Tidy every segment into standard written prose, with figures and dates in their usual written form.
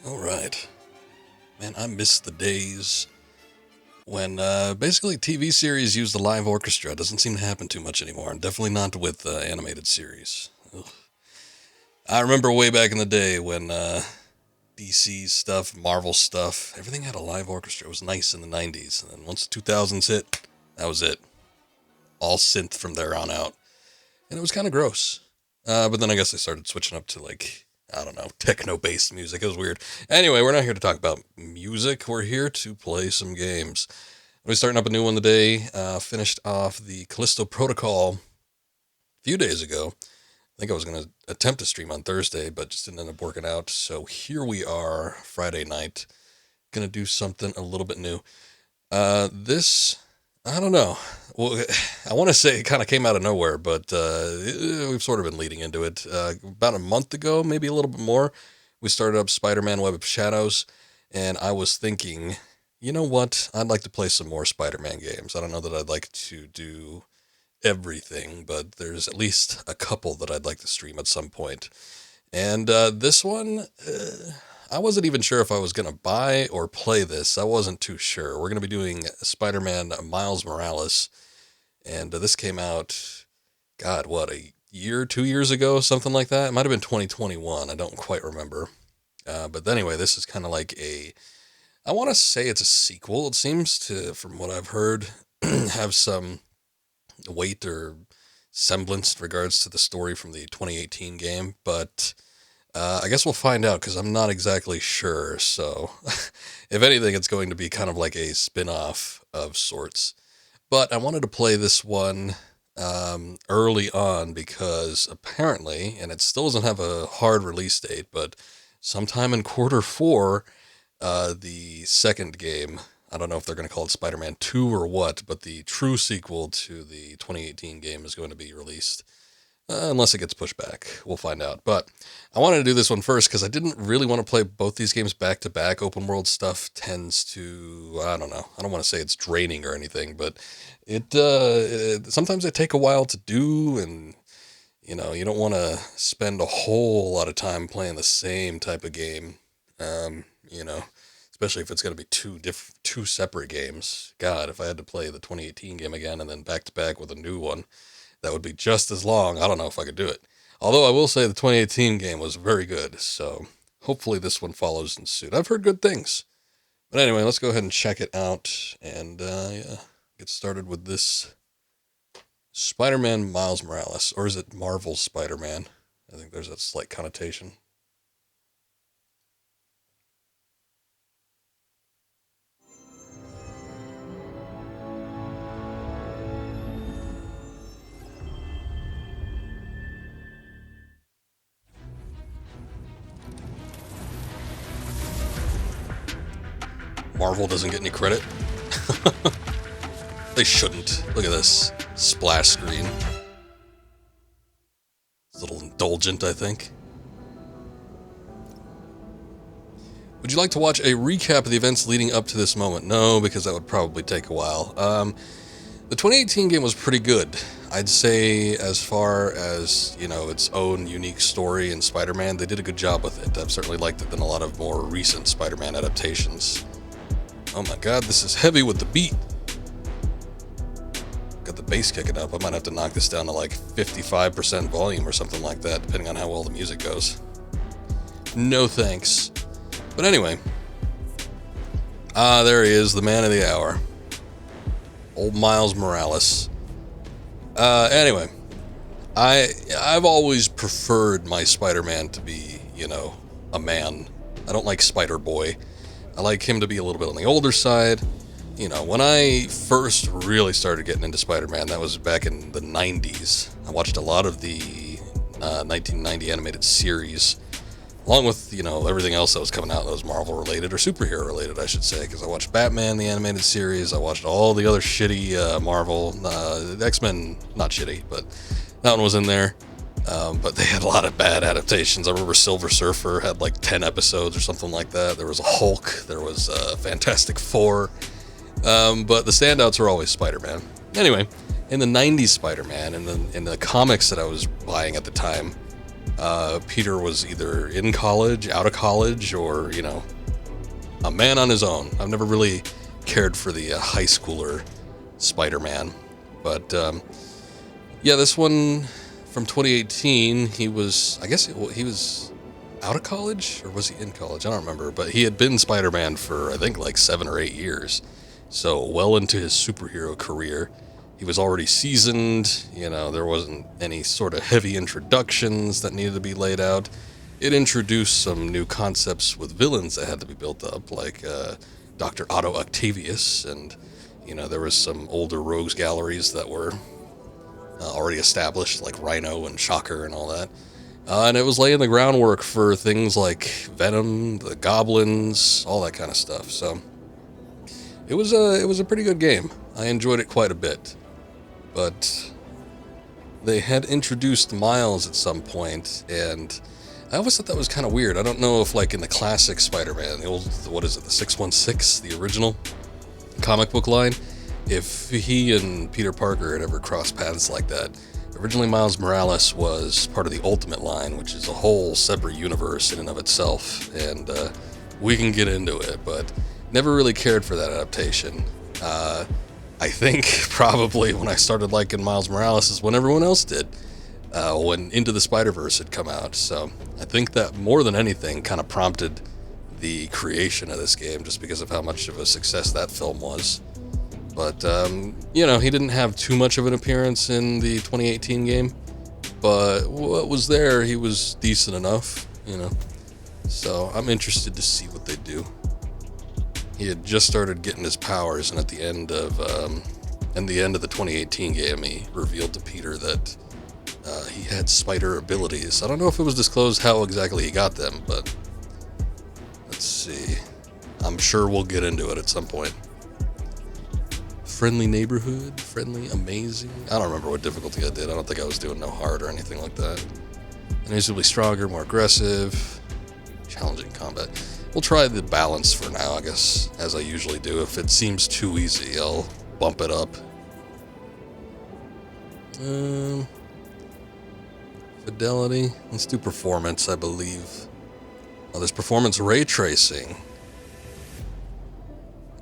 All right. Man, I miss the days when basically TV series use the live orchestra. It doesn't seem to happen too much anymore, and definitely not with animated series. Ugh. I remember way back in the day when DC stuff, Marvel stuff, everything had a live orchestra. It was nice in the 90s. And then once the 2000s hit, that was it. All synth from there on out. And it was kind of gross. But then I guess I started switching up to like, I don't know, techno-based music. It was weird. Anyway, we're not here to talk about music. We're here to play some games. We're starting up a new one today. Finished off the Callisto Protocol a few days ago. I think I was going to attempt to stream on Thursday, but just didn't end up working out. So here we are, Friday night. Going to do something a little bit new. I don't know. Well, I want to say it kind of came out of nowhere, but we've sort of been leading into it. About a month ago, maybe a little bit more, we started up Spider-Man Web of Shadows, and I was thinking, you know what? I'd like to play some more Spider-Man games. I don't know that I'd like to do everything, but there's at least a couple that I'd like to stream at some point. And this one, I wasn't even sure if I was going to buy or play this. I wasn't too sure. We're going to be doing Spider-Man Miles Morales, and this came out, God, what, a year, 2 years ago, something like that? It might have been 2021. I don't quite remember. But anyway, this is kind of like I want to say it's a sequel. It seems to, from what I've heard, have some weight or semblance in regards to the story from the 2018 game, but I guess we'll find out because I'm not exactly sure. So, if anything, it's going to be kind of like a spin-off of sorts. But I wanted to play this one early on because apparently, and it still doesn't have a hard release date, but sometime in quarter 4, the second game, I don't know if they're going to call it Spider-Man 2 or what, but the true sequel to the 2018 game is going to be released. Unless it gets pushed back. We'll find out. But I wanted to do this one first because I didn't really want to play both these games back to back. Open world stuff tends to, I don't know. I don't want to say it's draining or anything, but sometimes they take a while to do, and you don't want to spend a whole lot of time playing the same type of game. You know, especially if it's going to be two separate games. God, if I had to play the 2018 game again and then back to back with a new one, that would be just as long. I don't know if I could do it. Although I will say the 2018 game was very good, so hopefully this one follows in suit. I've heard good things. But anyway, let's go ahead and check it out and get started with this Spider-Man Miles Morales. Or is it Marvel Spider-Man? I think there's a slight connotation. Marvel doesn't get any credit. They shouldn't. Look at this splash screen. It's a little indulgent, I think. Would you like to watch a recap of the events leading up to this moment? No, because that would probably take a while. The 2018 game was pretty good. I'd say as far as, its own unique story in Spider-Man, they did a good job with it. I've certainly liked it than a lot of more recent Spider-Man adaptations. Oh my god, this is heavy with the beat. Got the bass kicking up. I might have to knock this down to like 55% volume or something like that, depending on how well the music goes. No thanks. But anyway. There he is, the man of the hour. Old Miles Morales. Anyway. I've always preferred my Spider-Man to be, a man. I don't like Spider-Boy. I like him to be a little bit on the older side. When I first really started getting into Spider-Man, that was back in the 90s. I watched a lot of the 1990 animated series, along with, everything else that was coming out that was Marvel-related, or superhero-related, I should say, because I watched Batman, the animated series, I watched all the other shitty Marvel, X-Men, not shitty, but that one was in there. But they had a lot of bad adaptations. I remember Silver Surfer had like 10 episodes or something like that. There was a Hulk. There was Fantastic Four. But the standouts were always Spider-Man. Anyway, in the 90s Spider-Man, in the comics that I was buying at the time, Peter was either in college, out of college, or, you know, a man on his own. I've never really cared for the high schooler Spider-Man. But, yeah, this one from 2018, he was, I guess he was out of college, or was he in college? I don't remember. But he had been Spider-Man for, I think, like 7 or 8 years. So well into his superhero career. He was already seasoned, you know, there wasn't any sort of heavy introductions that needed to be laid out. It introduced some new concepts with villains that had to be built up, like Dr. Otto Octavius, and, you know, there was some older rogues galleries that were already established, like Rhino and Shocker and all that. And it was laying the groundwork for things like Venom, the Goblins, all that kind of stuff. So it was a pretty good game. I enjoyed it quite a bit. But they had introduced Miles at some point, and I always thought that was kind of weird. I don't know if, like, in the classic Spider-Man, the old, what is it, the 616, the original comic book line, if he and Peter Parker had ever crossed paths like that. Originally, Miles Morales was part of the Ultimate line, which is a whole separate universe in and of itself, and we can get into it, but never really cared for that adaptation. I think probably when I started liking Miles Morales is when everyone else did, when Into the Spider-Verse had come out. So I think that more than anything kind of prompted the creation of this game, just because of how much of a success that film was. But, you know, he didn't have too much of an appearance in the 2018 game, but what was there, he was decent enough, you know. So I'm interested to see what they do. He had just started getting his powers, and at the end of the 2018 game, he revealed to Peter that he had spider abilities. I don't know if it was disclosed how exactly he got them, but let's see. I'm sure we'll get into it at some point. Friendly neighborhood, friendly, amazing. I don't remember what difficulty I did. I don't think I was doing no hard or anything like that. Invisibly stronger, more aggressive, challenging combat. We'll try the balance for now, I guess, as I usually do. If it seems too easy, I'll bump it up. Fidelity. Let's do performance, I believe. Oh, there's performance ray tracing.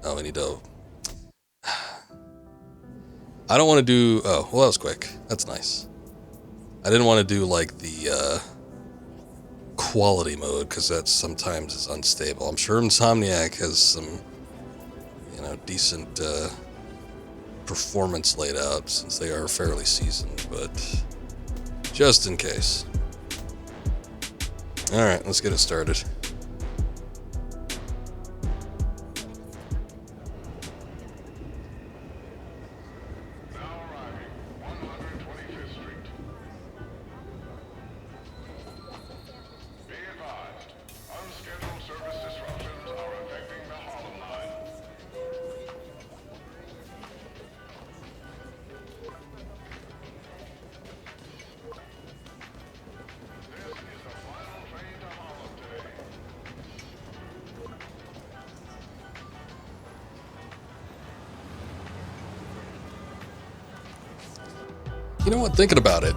Oh, we need to... I don't want to do... Oh, well, that was quick. That's nice. I didn't want to do, like, the... quality mode, because that sometimes is unstable. I'm sure Insomniac has some, you know, decent performance laid out, since they are fairly seasoned, but just in case. Alright, let's get it started. You know what? Thinking about it.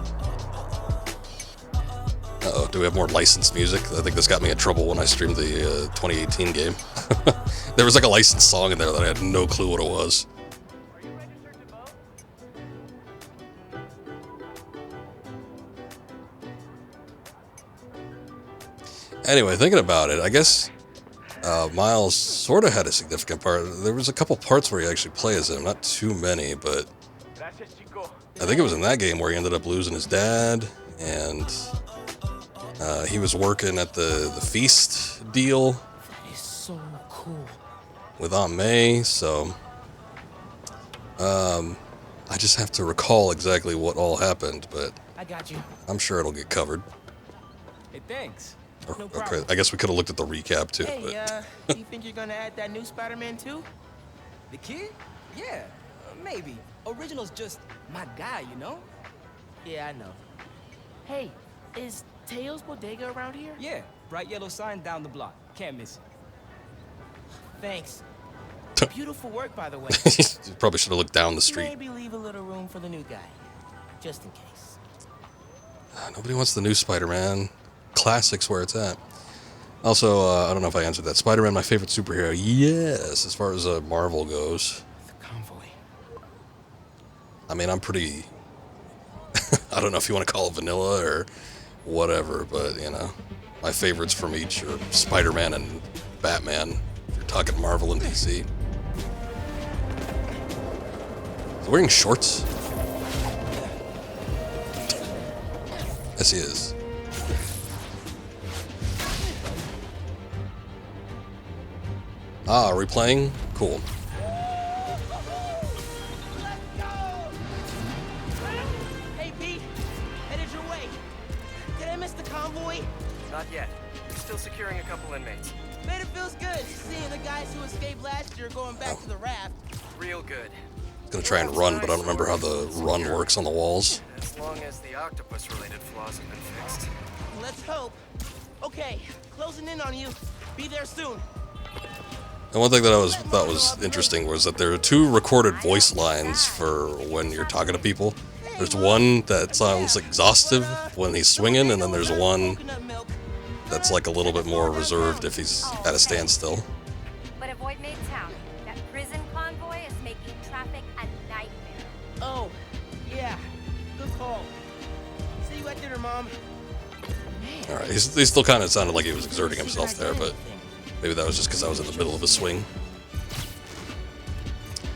Uh-oh, do we have more licensed music? I think this got me in trouble when I streamed the 2018 game. There was like a licensed song in there that I had no clue what it was. Anyway, thinking about it, I guess Miles sort of had a significant part. There was a couple parts where he actually plays as him, not too many, but I think it was in that game where he ended up losing his dad, and he was working at the feast deal. That is so cool. With Aunt May, so I just have to recall exactly what all happened, but I got you. I'm sure it'll get covered. Hey, thanks. No Okay, problem. I guess we could have looked at the recap too. Hey, But you think you're gonna add that new Spider-Man too? The kid? Yeah, maybe. Original's just my guy, you know? Yeah, I know. Hey, is Teo's Bodega around here? Yeah, bright yellow sign down the block. Can't miss it. Thanks. Beautiful work, by the way. you probably should have looked down the street. Maybe leave a little room for the new guy, just in case. Nobody wants the new Spider-Man. Classics where it's at. Also, I don't know if I answered that. Spider-Man, my favorite superhero. Yes, as far as Marvel goes. The convoy. I mean, I'm pretty... I don't know if you want to call it vanilla or whatever, but, you know, my favorites from each are Spider-Man and Batman, if you're talking Marvel and DC. Is he wearing shorts? Yes, he is. Ah, are we playing? Cool. Hey, Pete. Headed your way. Did I miss the convoy? Not yet. We're still securing a couple inmates. Man, it feels good seeing the guys who escaped last year going back to the raft. Real good. Gonna try and run, but I don't remember how the run works on the walls. As long as the octopus-related flaws have been fixed. Let's hope. Okay, closing in on you. Be there soon. And one thing that I thought was interesting was that there are two recorded voice lines for when you're talking to people. There's one that sounds exhaustive when he's swinging, and then there's one that's like a little bit more reserved if he's at a standstill. But avoid Midtown. That prison convoy is making traffic a nightmare. Oh, yeah. Good call. See you at dinner, Mom. All right, he still kind of sounded like he was exerting himself there, but maybe that was just because I was in the middle of a swing.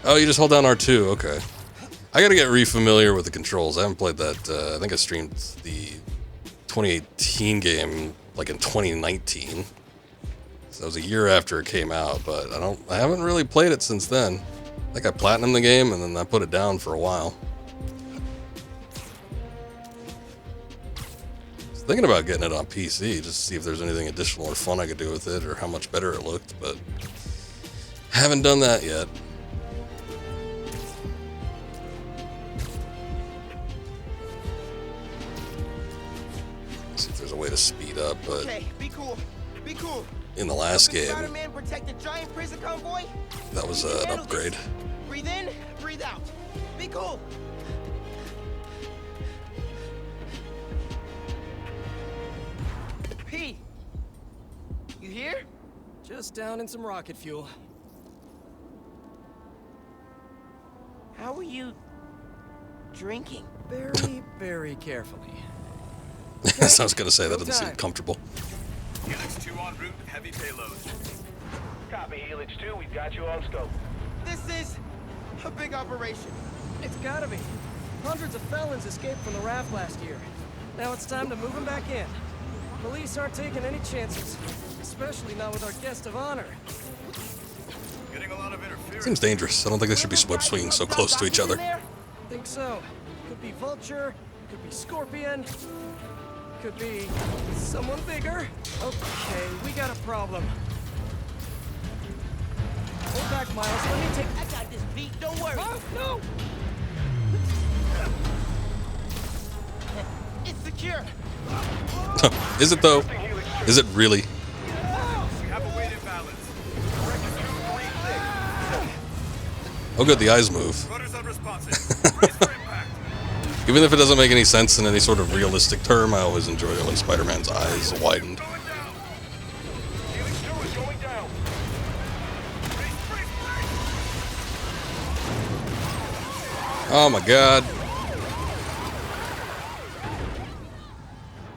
Oh, you just hold down R2. Okay. I gotta get re-familiar with the controls. I haven't played that. I think I streamed the 2018 game like in 2019. So that was a year after it came out, but I haven't really played it since then. I think I platinumed the game and then I put it down for a while. I was thinking about getting it on PC just to see if there's anything additional or fun I could do with it or how much better it looked, but haven't done that yet. See if there's a way to speed up, but Okay, be cool. Be cool. in the last game, Spider-Man protect the giant prison convoy? that was We can an handle upgrade. this. Breathe in, breathe out. Be cool. P, you here? Just down in some rocket fuel. How are you drinking? Very, very carefully. So I was gonna say that doesn't seem comfortable. Helix 2 en route with heavy payload. Copy, Helix 2. We've got you on scope. This is a big operation. It's gotta be. Hundreds of felons escaped from the raft last year. Now it's time to move them back in. Police aren't taking any chances, especially not with our guest of honor. Getting a lot of interference. Seems dangerous. I don't think they should be web swinging so close to each other. Think so. Could be Vulture, could be Scorpion, could be someone bigger. Okay, we got a problem. Hold back, Miles. Let me take. I got this beat, don't worry. Oh, no! It's secure. Is it though? Is it really? We have a weight imbalance. Oh good, the eyes move. Rudder's unresponsive. Brace for impact. Even if it doesn't make any sense in any sort of realistic term, I always enjoy it when Spider-Man's eyes widened. Going down. Helix 2 is going down. Brace, brace, brace. Oh my god.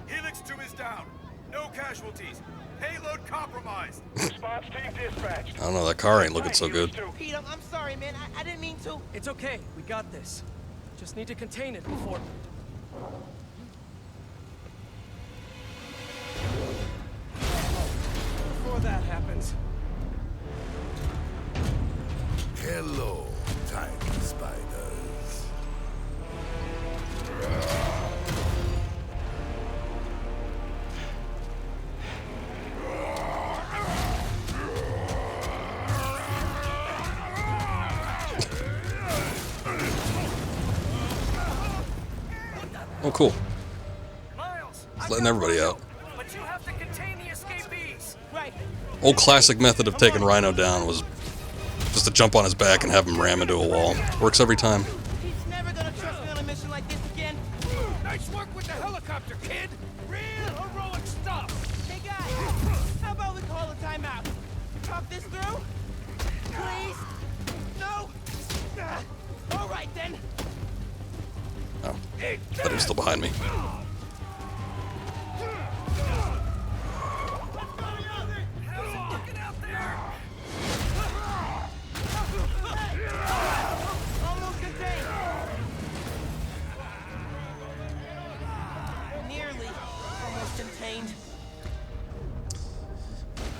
Helix 2 is down. No casualties. Payload compromised. Response team dispatched. I don't know, that car ain't looking so good. Pete, I'm sorry, man. I didn't mean to. It's okay. We got this. Just need to contain it before. Before that happens. Hello, tiny spiders. Oh cool. Miles, It's letting everybody out. but you have to contain the escapees. Right. Old classic method of taking Rhino down was just to jump on his back and have him ram into a wall. Works every time. He's never gonna trust me on a mission like this again. Nice work with the helicopter. Thought he was still behind me. Almost contained. Nearly. Almost contained.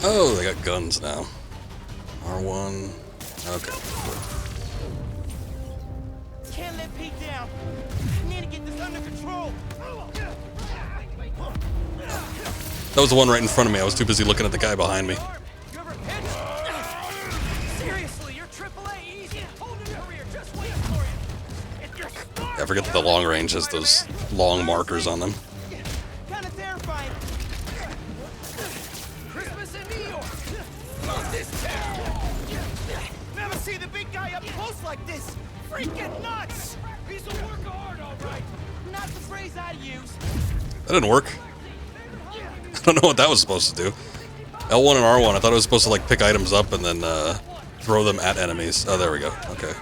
Oh, they got guns now. R1. Okay. Can't let Pete down. I need to get this under control. That was the one right in front of me. I was too busy looking at the guy behind me. You ever pitched? Seriously, you're AAA easy. Hold your career, just wait for you. If you're smart, I forget that the long range has those long markers on them. Kind of terrifying. Christmas in New York. Love this town. Never see the big guy up close like this. Freaking nuts. He's a work of art, all right. Not the phrase I'd use. That didn't work. I don't know what that was supposed to do. L1 and R1, I thought it was supposed to like pick items up and then throw them at enemies. Oh, there we go. Okay.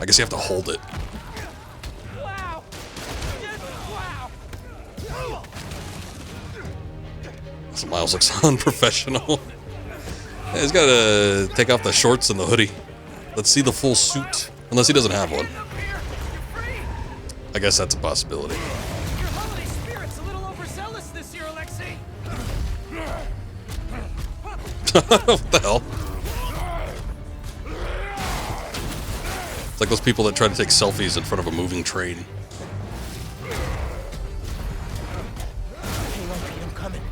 I guess you have to hold it. Wow. Just wow. So Miles looks unprofessional. Yeah, he's got to take off the shorts and the hoodie. Let's see the full suit. Unless he doesn't have one. I guess that's a possibility. Your holiday spirit's a little overzealous this year, Alexei. What the hell? It's like those people that try to take selfies in front of a moving train. Hang on, Pete, I'm coming.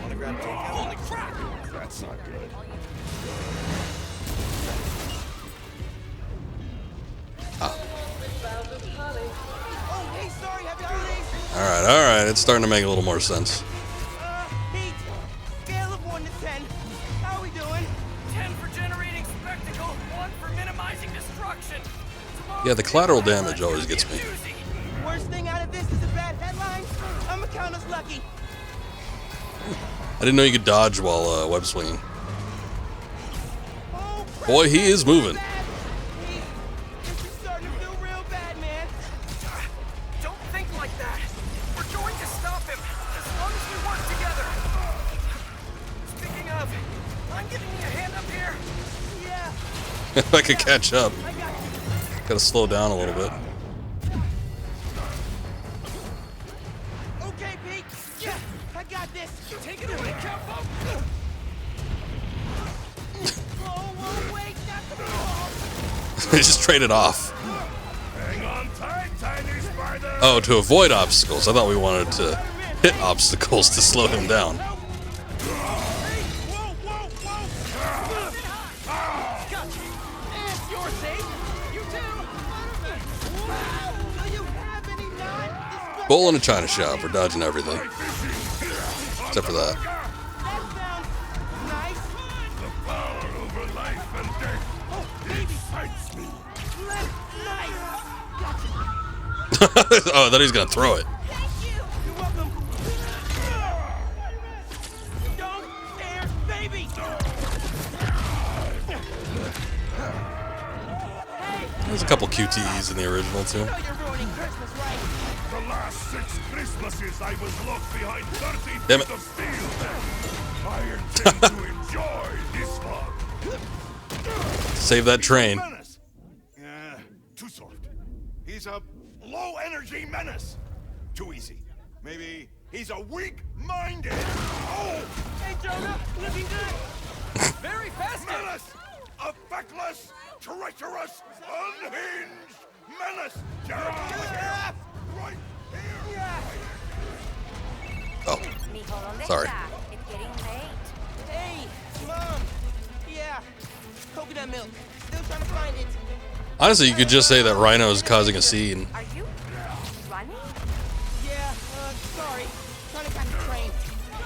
Wanna grab takeout? Holy crap! That's not good. Oh, hey, sorry, happy holidays. Alright, it's starting to make a little more sense. Pete, scale of 1 to 10. How we doing? 10 for generating spectacle, 1 for minimizing destruction. Yeah, the collateral damage always gets me. Worst thing out of this is a bad headline. I'ma count us lucky. I didn't know you could dodge while web swinging. Oh, Boy, he is moving. bad. Pete, this is starting to feel real bad, man. Don't think like that. We're going to stop him as long as we work together. Speaking of, I'm giving you a hand up here. Yeah, If I could catch up. I got you. Gotta slow down a little bit. Okay, Pete. Yeah, I got this. Take it away, Capo. Whoa, wait, not the ball. They just traded off. Hang on tight, tiny spider. Oh, to avoid obstacles. I thought we wanted to hit obstacles to slow him down. Hey, whoa, whoa, whoa. Got you. And you're safe. You too. Wow. Do you have any non-disposable? Bull in a china shop. We're dodging everything. Except for that. That sounds nice. The power over life and death Oh, baby. excites me. Nice. Oh, I thought he was gonna throw it. Thank you. You're welcome. Don't stare, baby. Hey, There's a couple QTEs in the original too. you know you're ruining Christmas, right? The last 6 Christmases I was locked behind 30 Damn feet it. of steel. I intend to enjoy this one. Save that train. Menace. Too soft. He's a low-energy menace. Too easy. Maybe he's a weak-minded. Oh! Hey, Jonah, looking good. Very festive. Menace! A feckless, treacherous, unhinged menace! Get Yeah. right here! Yeah. Oh, Mijo, ¿dónde Sorry. está? It's getting late. Hey, Mom. Yeah. Coconut milk. Still trying to find it. honestly, you could just say that Rhino is causing a scene. Are you running? Yeah, sorry. Trying to catch a train.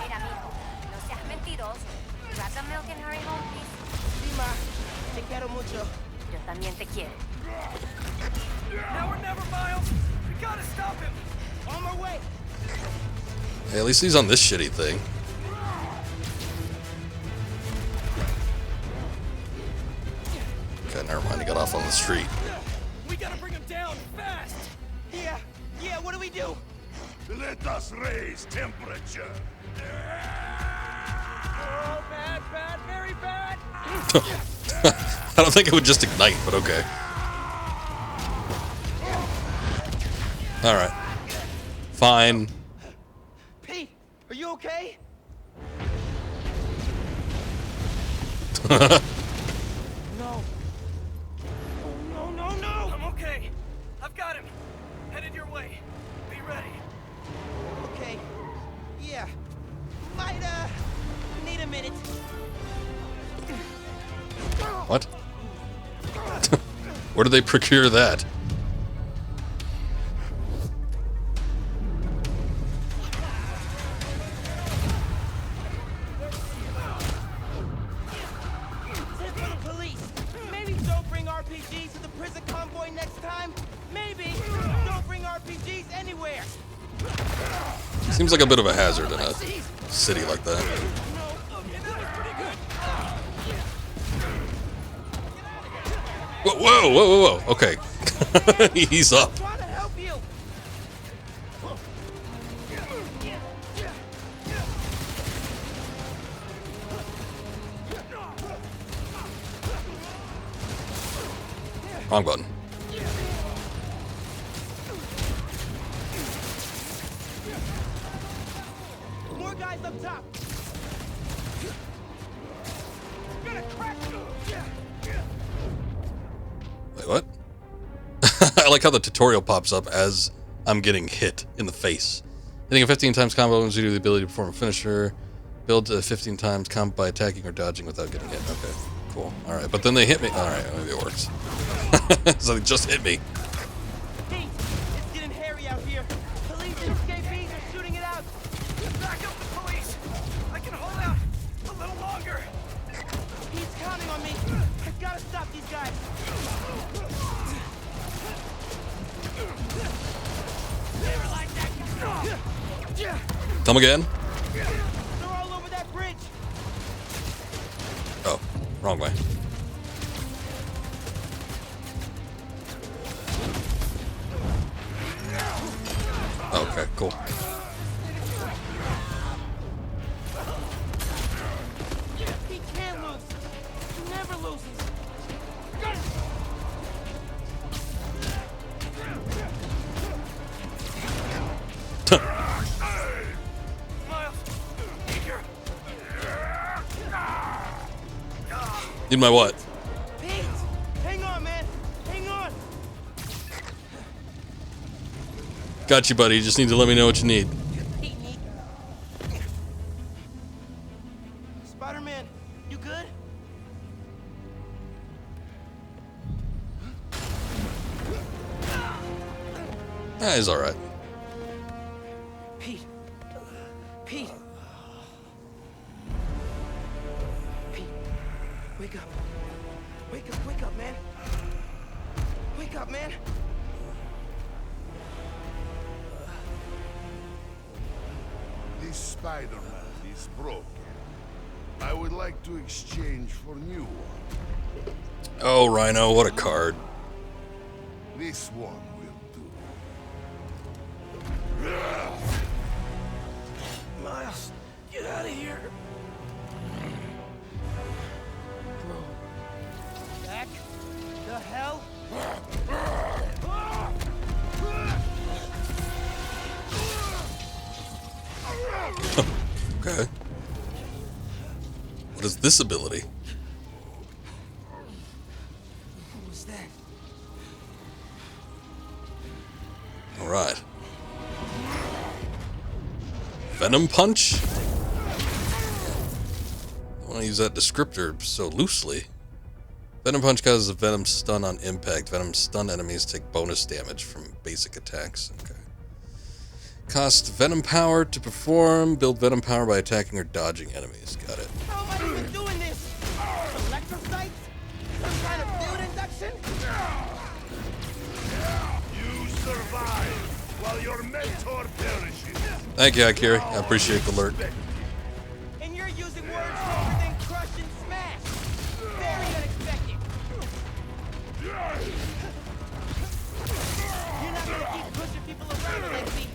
Mira, mijo, no seas mentiroso. Grab the milk and hurry home, please. Sí, Ma. Te quiero mucho. Yo también te quiero. Now or never, Miles. We gotta stop him. On my way. Hey, at least he's on this shitty thing. Okay, never mind. He got off on the street. We gotta bring him down we do? Let us raise temperature. Oh, bad, bad, very bad. I don't think it would just ignite, but okay. Alright. Fine. Pete, are you okay? No. Oh, no. I'm okay. I've got him. Headed your way. Be ready. Okay. Yeah. Might, need a minute. What? Where do they procure that? Tip for the police. Maybe don't bring RPGs to the prison convoy next time. Maybe don't bring RPGs anywhere. Seems like a bit of a hazard in a city like that. Whoa. Okay. He's up. I'm trying to help you. Wrong button. More guys up top. Gonna crack you. Wait, what? I like how the tutorial pops up as I'm getting hit in the face. Hitting a 15 times combo gives you the ability to perform a finisher. Build a 15 times combo by attacking or dodging without getting hit. Okay, cool. Alright, but then they hit me. Alright, maybe it works. So they just hit me. Pete, it's getting hairy out here. Police and escapees are shooting it out. Back up the police. I can hold out a little longer. He's counting on me. I gotta stop these guys. Never like that. Come again? They're all over that bridge. Oh, wrong way. Okay, cool. He can't lose. He never loses. Miles, here. Need my what? Pete, hang on, man. Hang on. Got you, buddy. You just need to let me know what you need. Pete, Neat. Spider-Man, you good? He's alright. Pete. Pete. Pete. Wake up. Wake up, man. Wake up, man. This Spider-Man is broken. I would like to exchange for new one. Oh, Rhino, what a card. This one will do. Miles, get out of here. Bro. Back the hell? Okay. What is this ability? What was that? Alright. Venom Punch? I want to use that descriptor so loosely. Venom Punch causes a Venom stun on impact. Venom stun enemies take bonus damage from basic attacks. Okay. Cost Venom Power to perform. Build Venom Power by attacking or dodging enemies. Got it. How am I even doing this? Electrocytes? Some kind of field induction? You survive while your mentor perishes. Thank you, Akiri. I appreciate the alert. And you're using words stronger than crush and smash. Very unexpected. You're not gonna keep pushing people around like me.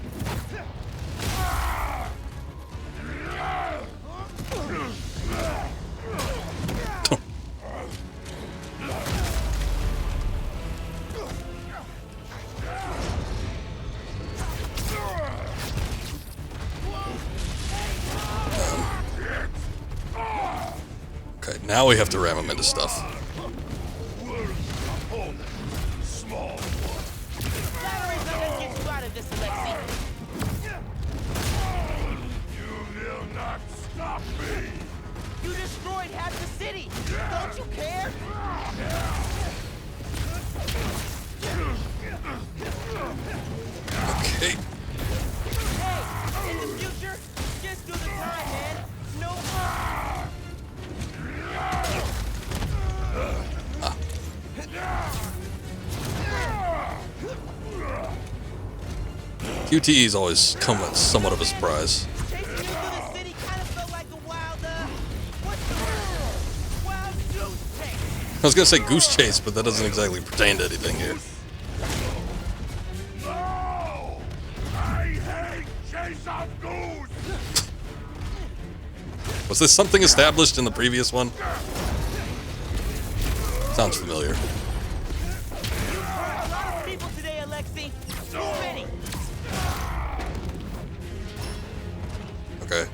Now we have to ram him into stuff. Small. Batteries are gonna get you out of this, Alexei. You will not stop me. You destroyed half the city. Don't you care? Okay. Hey, in the future, just do the time, man. No harm. QTE's always come at somewhat of a surprise. Chasing you through the city kind of felt like a wild, what's the word? Wild goose chase. I was gonna say goose chase, but that doesn't exactly pertain to anything here. No! I hate chase of goose. Was this something established in the previous one? Sounds familiar. You hurt a lot of people today, Alexei. Too many. Okay.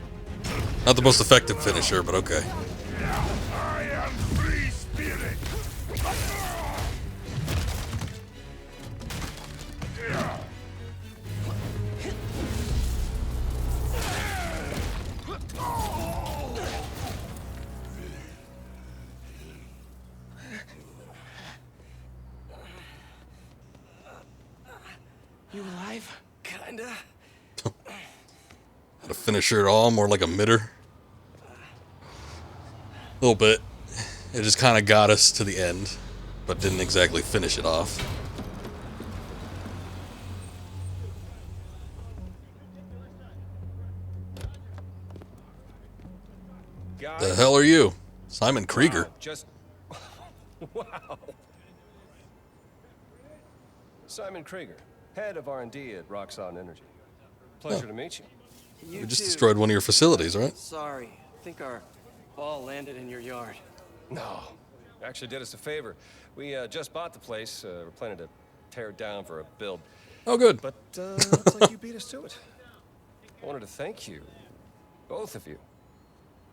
Not the most effective finisher, but okay. I am free spirit. You alive? Kinda. Not a finisher at all, more like a mitter. A little bit. It just kind of got us to the end, but didn't exactly finish it off. The hell are you? Simon Krieger. Wow, just wow. Simon Krieger, head of R&D at Roxxon Energy. Pleasure to meet you. You We just too. destroyed one of your facilities, right? Sorry. I think our ball landed in your yard. No, actually did us a favor. We just bought the place. We're planning to tear it down for a build. Oh, good. But looks like you beat us to it. I wanted to thank you, both of you.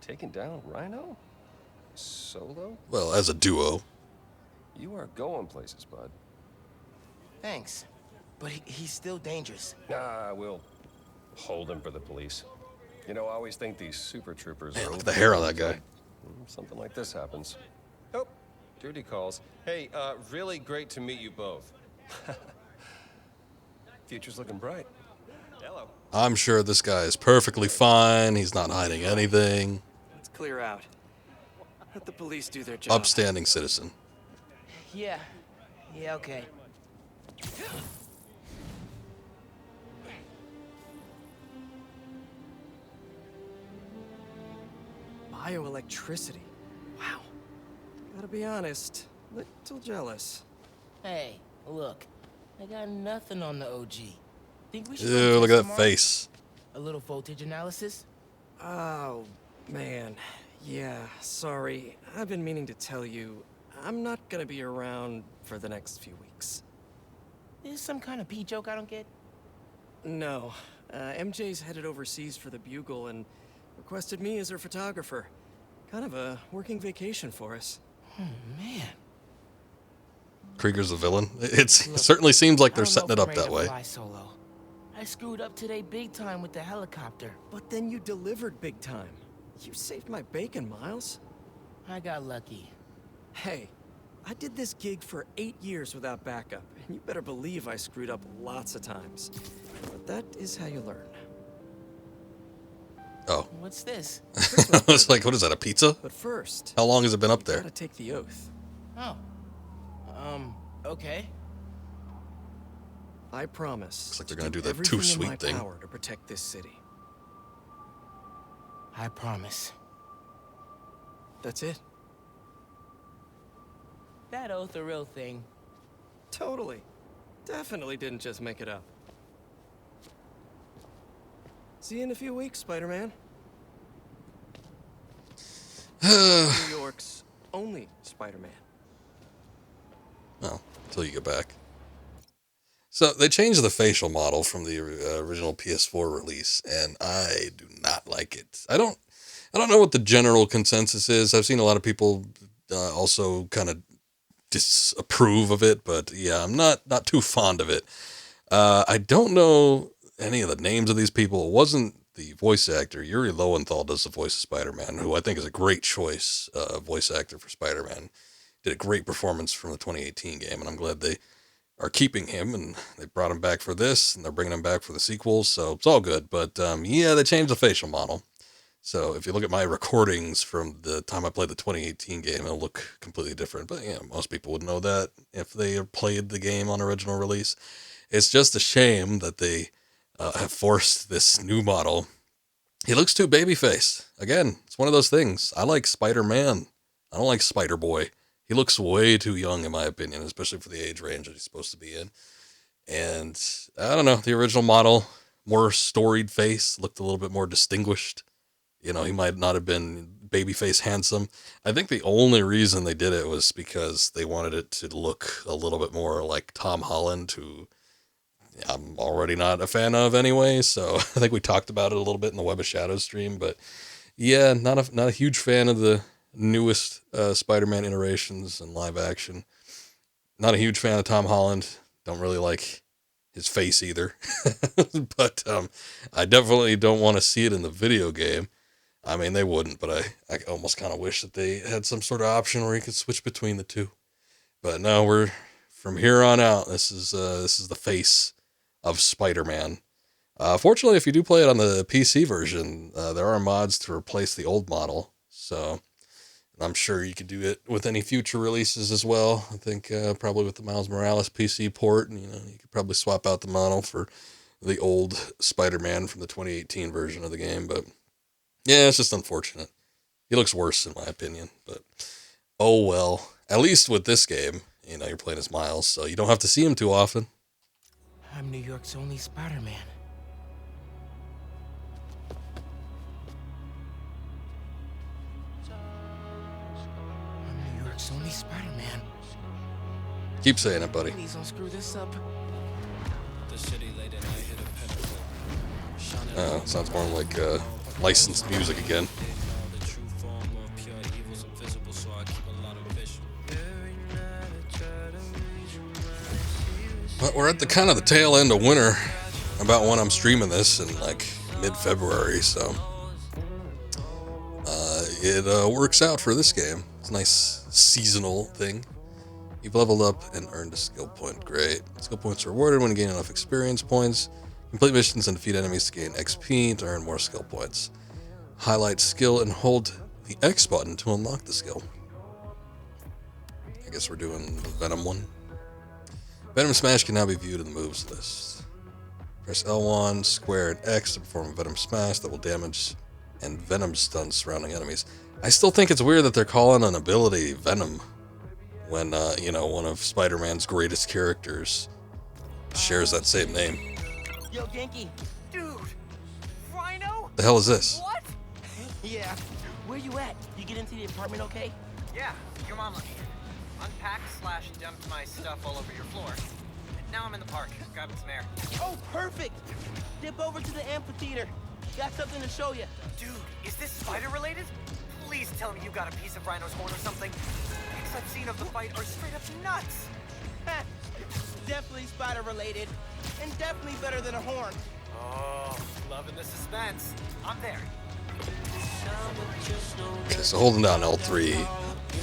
Taking down Rhino? Solo? Well, as a duo. You are going places, bud. Thanks. But he's still dangerous. Nah, we'll hold him for the police. You know, I always think these super troopers Man, are look at the hair on that guy. Something like this happens. Oh, duty calls. Hey, really great to meet you both. Future's looking bright. Hello. I'm sure this guy is perfectly fine. He's not hiding anything. Let's clear out. Let the police do their job. Upstanding citizen. Yeah. Yeah, okay. Bioelectricity. Wow. Gotta be honest, little jealous. Hey, look. I got nothing on the OG. Think we should Ew, go look test at that tomorrow? face. A little voltage analysis? Oh, man. Yeah, sorry. I've been meaning to tell you, I'm not gonna be around for the next few weeks. Is some kind of pee joke I don't get? No. MJ's headed overseas for the Bugle and requested me as her photographer. Kind of a working vacation for us. Man. Krieger's the villain. It certainly seems like they're setting it up that way. Fly solo. I screwed up today big time with the helicopter. But then you delivered big time. You saved my bacon, Miles. I got lucky. Hey, I did this gig for 8 years without backup, and you better believe I screwed up lots of times. But that is how you learn. Oh. What's this? I was like, what is that, a pizza? But first, How long has it been up you there? gotta take the oath. Oh. Okay. I promise. Looks like they're gonna do that everything too in my sweet thing. power to protect this city. I promise. That's it. That oath a real thing. Totally. Definitely didn't just make it up. See you in a few weeks, Spider-Man. New York's only Spider-Man. Well, until you get back. So they changed the facial model from the original PS4 release, and I do not like it. I don't I don't know what the general consensus is. I've seen a lot of people also kind of disapprove of it, but yeah, I'm not too fond of it. I don't know any of the names of these people. It wasn't the voice actor. Yuri Lowenthal does the voice of Spider-Man, who I think is a great choice voice actor for Spider-Man. Did a great performance from the 2018 game, and I'm glad they are keeping him, and they brought him back for this, and they're bringing him back for the sequels, so it's all good. But yeah, they changed the facial model. So if you look at my recordings from the time I played the 2018 game, it'll look completely different. But yeah, most people would know that if they played the game on original release. It's just a shame that they have forced this new model. He looks too babyface. Again, it's one of those things. I like Spider-Man. I don't like Spider-Boy. He looks way too young, in my opinion, especially for the age range that he's supposed to be in. And I don't know, the original model, more storied face, looked a little bit more distinguished. You know, he might not have been babyface handsome. I think the only reason they did it was because they wanted it to look a little bit more like Tom Holland, who I'm already not a fan of anyway. So I think we talked about it a little bit in the Web of Shadows stream. But yeah, not a huge fan of the newest Spider-Man iterations in live action. Not a huge fan of Tom Holland. Don't really like his face either. But I definitely don't want to see it in the video game. I mean, they wouldn't, but I almost kind of wish that they had some sort of option where you could switch between the two. But no, we're from here on out. This is the face of Spider-Man. Fortunately, if you do play it on the PC version, there are mods to replace the old model. So I'm sure you could do it with any future releases as well. I think probably with the Miles Morales PC port, and you could probably swap out the model for the old Spider-Man from the 2018 version of the game, but. Yeah, it's just unfortunate. He looks worse, in my opinion. But, oh well. At least with this game, you're playing as Miles, so you don't have to see him too often. I'm New York's only Spider-Man. I'm New York's only Spider-Man. Keep saying it, buddy. Please don't screw this up. Sounds more like licensed music again. But we're at the kind of the tail end of winter, about when I'm streaming this in like mid-February, so it works out for this game. It's a nice seasonal thing. You've leveled up and earned a skill point. Great. Skill points are rewarded when you gain enough experience points. Complete missions and defeat enemies to gain XP to earn more skill points. Highlight skill and hold the X button to unlock the skill. I guess we're doing the Venom one. Venom Smash can now be viewed in the moves list. Press L1, square, and X to perform a Venom Smash that will damage and Venom stun surrounding enemies. I still think it's weird that they're calling an ability Venom when, one of Spider-Man's greatest characters shares that same name. Yo, Genki. Dude! Rhino? The hell is this? What? Yeah. Where you at? You get into the apartment okay? Yeah, your mom left me. Unpacked/dumped my stuff all over your floor. Now I'm in the park, grabbing some air. Oh, perfect! Dip over to the amphitheater. Got something to show you. Dude, is this spider-related? Please tell me you got a piece of Rhino's horn or something. Pics I've seen of the fight are straight up nuts. Definitely spider-related. And definitely better than a horn. Oh, loving the suspense. I'm there. Okay, so holding down L3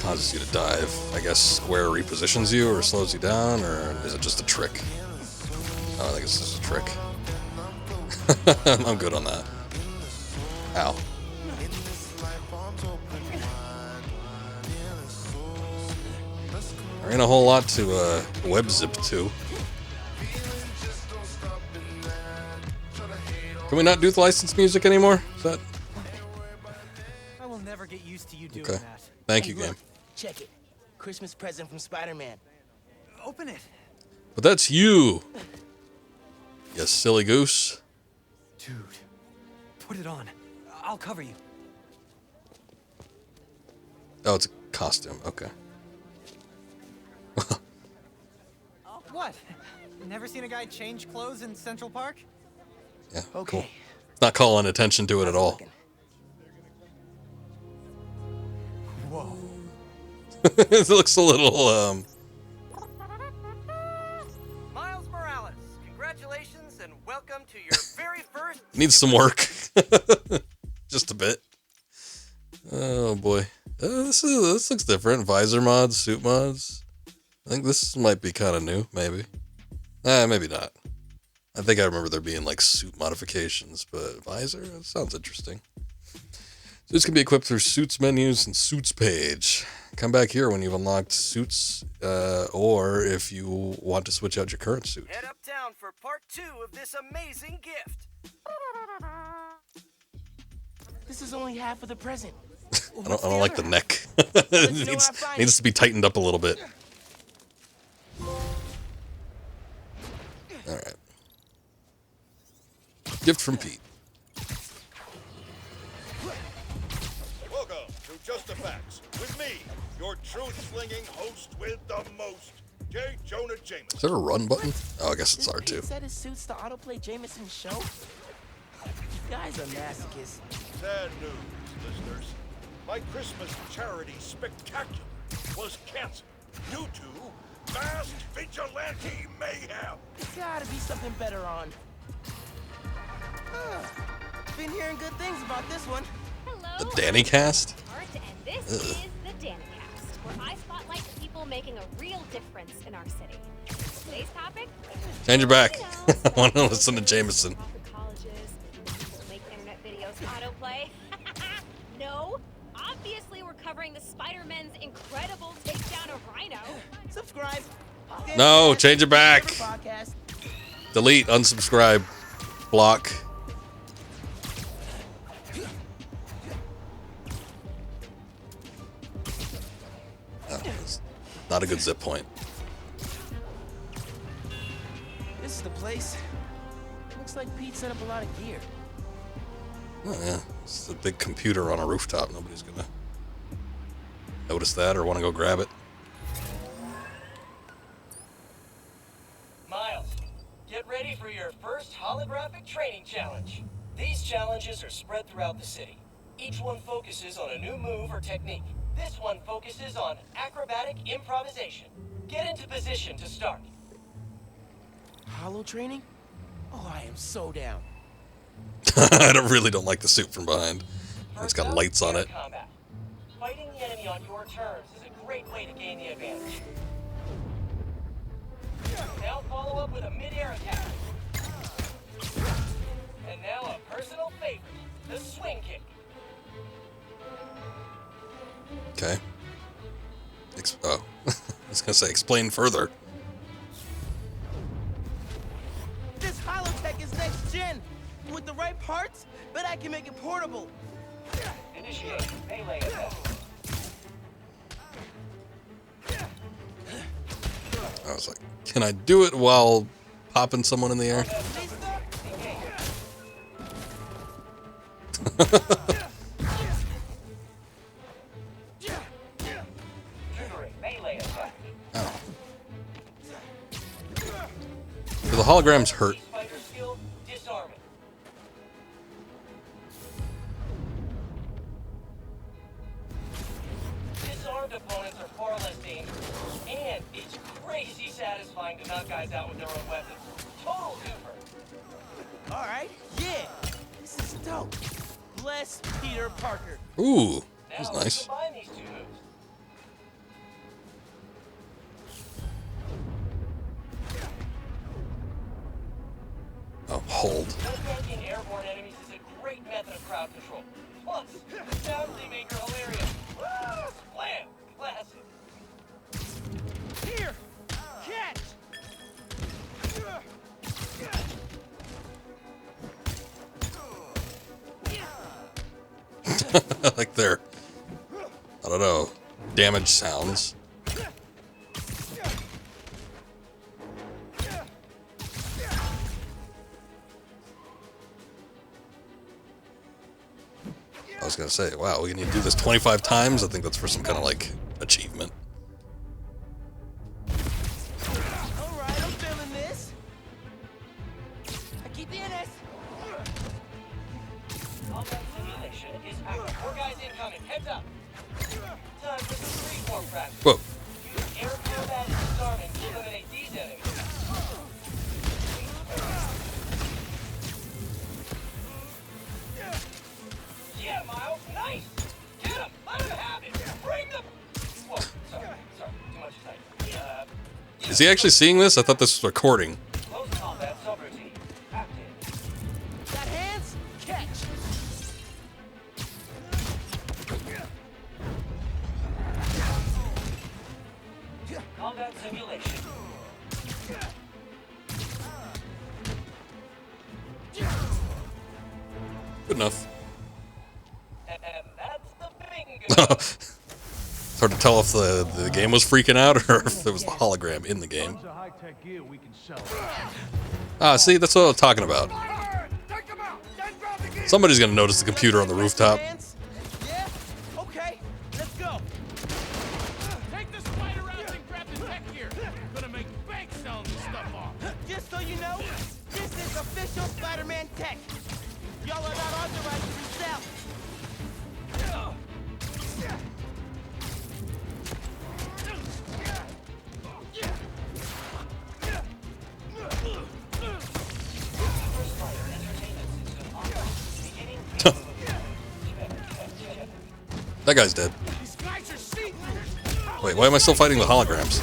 causes you to dive. I guess square repositions you or slows you down, or is it just a trick? Oh, I think it's just a trick. I'm good on that. Ow. There ain't a whole lot to web zip to. Can we not do the licensed music anymore? Is that... I will never get used to you doing Okay. that. Thank you, Hey, look, game. check it. Christmas present from Spider-Man. Open it. But that's you! You silly goose. Dude, put it on. I'll cover you. Oh, it's a costume. Okay. What? Never seen a guy change clothes in Central Park? Yeah, Okay. cool. Not calling attention to it at all. It looks a little Miles Morales, congratulations and welcome to your very first. needs some work. Just a bit. Oh boy. This looks different. Visor mods, suit mods. I think this might be kind of new, maybe. Maybe not. I think I remember there being like suit modifications, but visor, that sounds interesting. Suits can be equipped through suits menus and suits page. Come back here when you've unlocked suits, or if you want to switch out your current suit. Head uptown for part 2 of this amazing gift. This is only half of the present. I don't like the neck. It needs to be tightened up a little bit. All right. Gift from Pete. Welcome to Just the Facts with me, your truth-slinging host with the most, J. Jonah Jameson. Is there a run button? Oh, I guess it's Did R2. Pete set his suits to autoplay Jameson's show? You guys are masochists. Sad news, listeners. My Christmas charity spectacular was canceled due to masked vigilante mayhem. There's gotta be something better on. Been hearing good things about this one. Hello. The Danny cast? Art, and this is the Danny Cast, where I spotlight the people making a real difference in our city. Today's topic? Change it back. You know, I want to listen to Jameson. profit colleges, people who make internet videos autoplay. No, obviously we're covering the Spider-Man's incredible takedown of Rhino. Subscribe. No, change it back. Podcast. Delete, unsubscribe, block. Oh, it's not a good zip point. This is the place. Looks like Pete set up a lot of gear. Oh yeah, it's a big computer on a rooftop. Nobody's gonna notice that or want to go grab it. Miles, get ready for your first holographic training challenge. These challenges are spread throughout the city. Each one focuses on a new move or technique. This one focuses on acrobatic improvisation. Get into position to start. Hollow training? Oh, I am so down. I really don't like the suit from behind. It's got lights on it. Combat. Fighting the enemy on your terms is a great way to gain the advantage. Now follow up with a mid-air attack. And now a personal favorite, the swing kick. Okay. Oh, I was gonna say explain further. This holotech is next gen. With the right parts, bet I can make it portable. Initiate melee attack. I was like, can I do it while popping someone in the air? Oh. Do the holograms hurt? Disarmed opponents are far less dangerous, and it's crazy satisfying to knock guys out with their own weapons. Total goober. All right, yeah, this is dope. Bless Peter Parker. Ooh, that was Now let's nice. combine these two moves. Oh, hold. Gunyanking airborne enemies is a great method of crowd control. Plus, the sounds they make are hilarious. Woo! Slam! Classic. Here! Catch! Like their, I don't know, damage sounds. I was gonna say, wow, we need to do this 25 times. I think that's for some kind of like achievement. All right, I'm feeling this. Aquí tienes. Offense simulation. simulation is active. More guys incoming. Heads up. Time for some freeform practice. Whoa. Use air combat and disarming to eliminate these enemies. Yeah, Miles. Nice. Get him. Let him have it. Bring them. Whoa. Sorry. Too much excitement. Is he actually seeing this? I thought this was recording. Close combat subroutine. Active. Got hands? Catch. Combat simulation. Good enough. And that's the bingo. It's hard to tell if the game was freaking out or if it was the hologram in the game. Ah, see, that's what I was talking about. Somebody's gonna notice the computer on the rooftop. Yeah? Okay, let's go. Take the spider out and grab the tech gear. Gonna make bank selling this stuff off. Just so you know, this is official Spider-Man tech. Y'all are not authorized to sell. That guy's dead. Wait, why am I still fighting the holograms?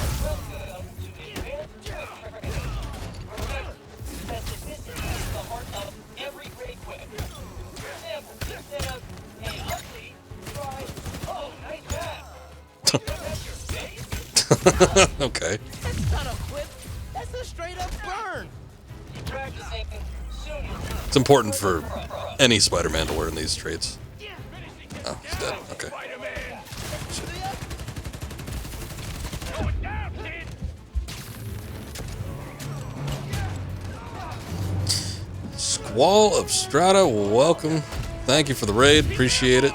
Okay. That's not a whip. That's a straight up burn. It's important for any Spider-Man to learn these traits. Oh, he's dead. Okay. Squall of Strata, welcome. Thank you for the raid. Appreciate it.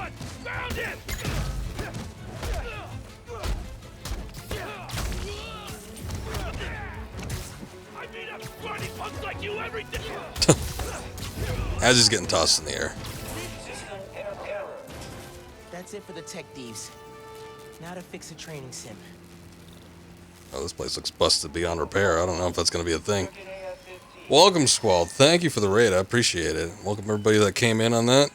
As he's getting tossed in the air. That's it for the tech thieves. Now to fix a training sim. Oh, this place looks busted beyond repair. I don't know if that's going to be a thing. Welcome, Squall. Thank you for the raid. I appreciate it. Welcome everybody that came in on that.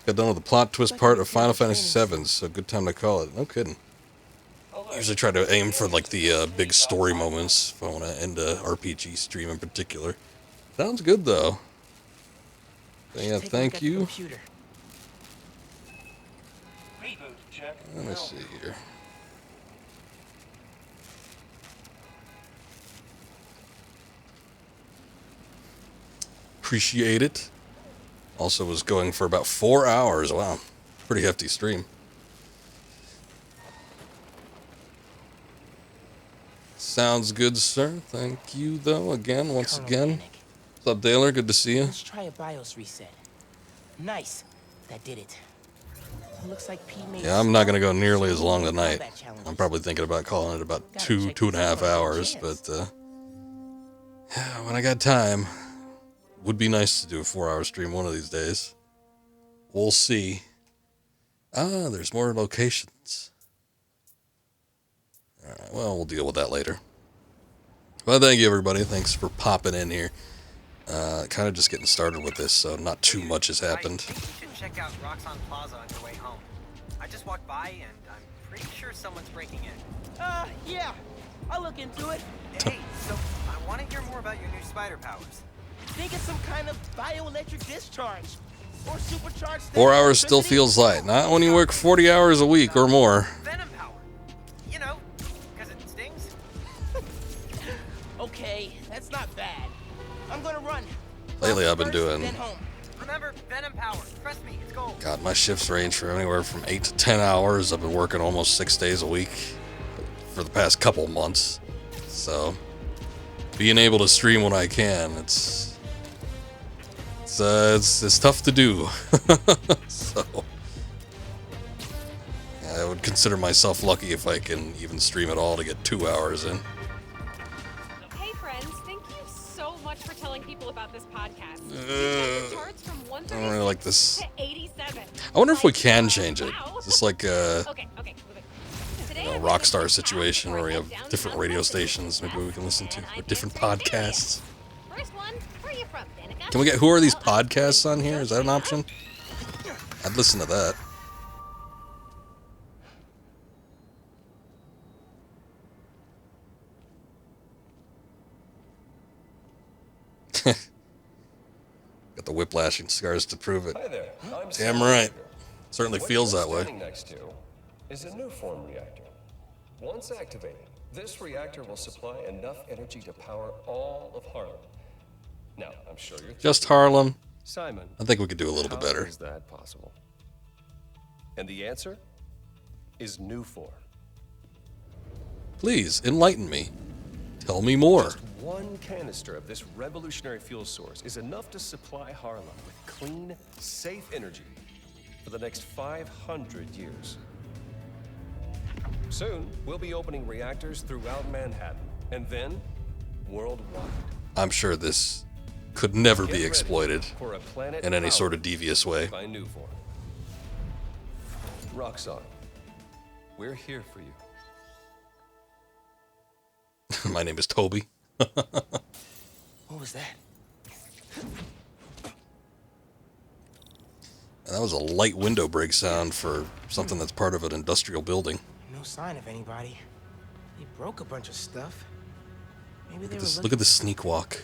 Got done with the plot twist part of Final Fantasy VII, so good time to call it. No kidding. I usually try to aim for like the big story moments if I want to end a RPG stream in particular. Sounds good though. Yeah, thank you. Let me see here. Appreciate it. Also was going for about 4 hours. Wow. Pretty hefty stream. Sounds good, sir. Thank you, though, again, once again. What's up, Daler? Good to see you. Let's try a BIOS reset. Nice. That did it. Looks like Pete made Yeah, I'm not going to go nearly as long tonight. I'm probably thinking about calling it about 2.5 hours, but when I got time, would be nice to do a 4-hour stream one of these days. We'll see. Ah, there's more locations. Alright, well, we'll deal with that later. Well, thank you, everybody. Thanks for popping in here. Kind of just getting started with this, so not too much has happened. I think you should check out Roxxon Plaza on your way home. I just walked by, and I'm pretty sure someone's breaking in. Yeah. I'll look into it. Hey, so I want to hear more about your new spider powers. Think it's some kind of bioelectric discharge. Or supercharged... 4 hours still feels light. Not when you work 40 hours a week or more. Venom power. You know, because it stings. Okay, that's not bad. I'm gonna run. Lately I've been doing... Remember, venom power. Trust me, it's gold. God, my shifts range from anywhere from 8 to 10 hours. I've been working almost 6 days a week for the past couple months. So, being able to stream when I can, it's tough to do. So, yeah, I would consider myself lucky if I can even stream at all to get 2 hours in. Hey friends, thank you so much for telling people about this podcast. We checked the charts from 1:30 don't really like this. To 87. I wonder if we can change it. Wow. Is this like a Okay. Today you know, I'm Rockstar gonna situation where we have down different South radio West City. stations maybe we can listen to, And I or different can say podcasts. First one, where are you from, Danica? Can we get, who are these Well, podcasts on here? Is that an option? I'd listen to that. Got the whiplashing scars to prove it. Hi there. I'm Damn Sam. right. Certainly What feels you're that way. standing next to is a new form reactor. Once activated, this reactor will supply enough energy to power all of Harlem. Now, I'm sure you're Just Harlem. Simon. I think we could do a little bit How better. is that possible? And the answer is new form. Please enlighten me. Tell me more. Just one canister of this revolutionary fuel source is enough to supply Harlem with clean, safe energy for the next 500 years. Soon, we'll be opening reactors throughout Manhattan, and then worldwide. I'm sure this could never Get be ready exploited for a planet in any sort of powered devious way. by new form. Roxxon, we're here for you. My name is Toby. What was that? And that was a light window break sound for something that's part of an industrial building. No sign of anybody. They broke a bunch of stuff. Maybe they were Look at this sneak walk.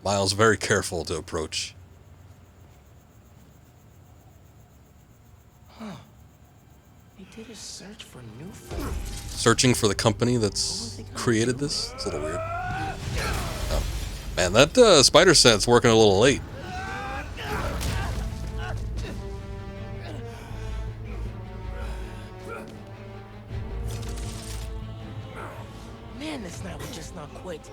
Miles very careful to approach. Huh. They did a search for new form. Searching for the company that's created this. It's a little weird. Oh. Man, that spider set's working a little late. Man, this night would just not quit.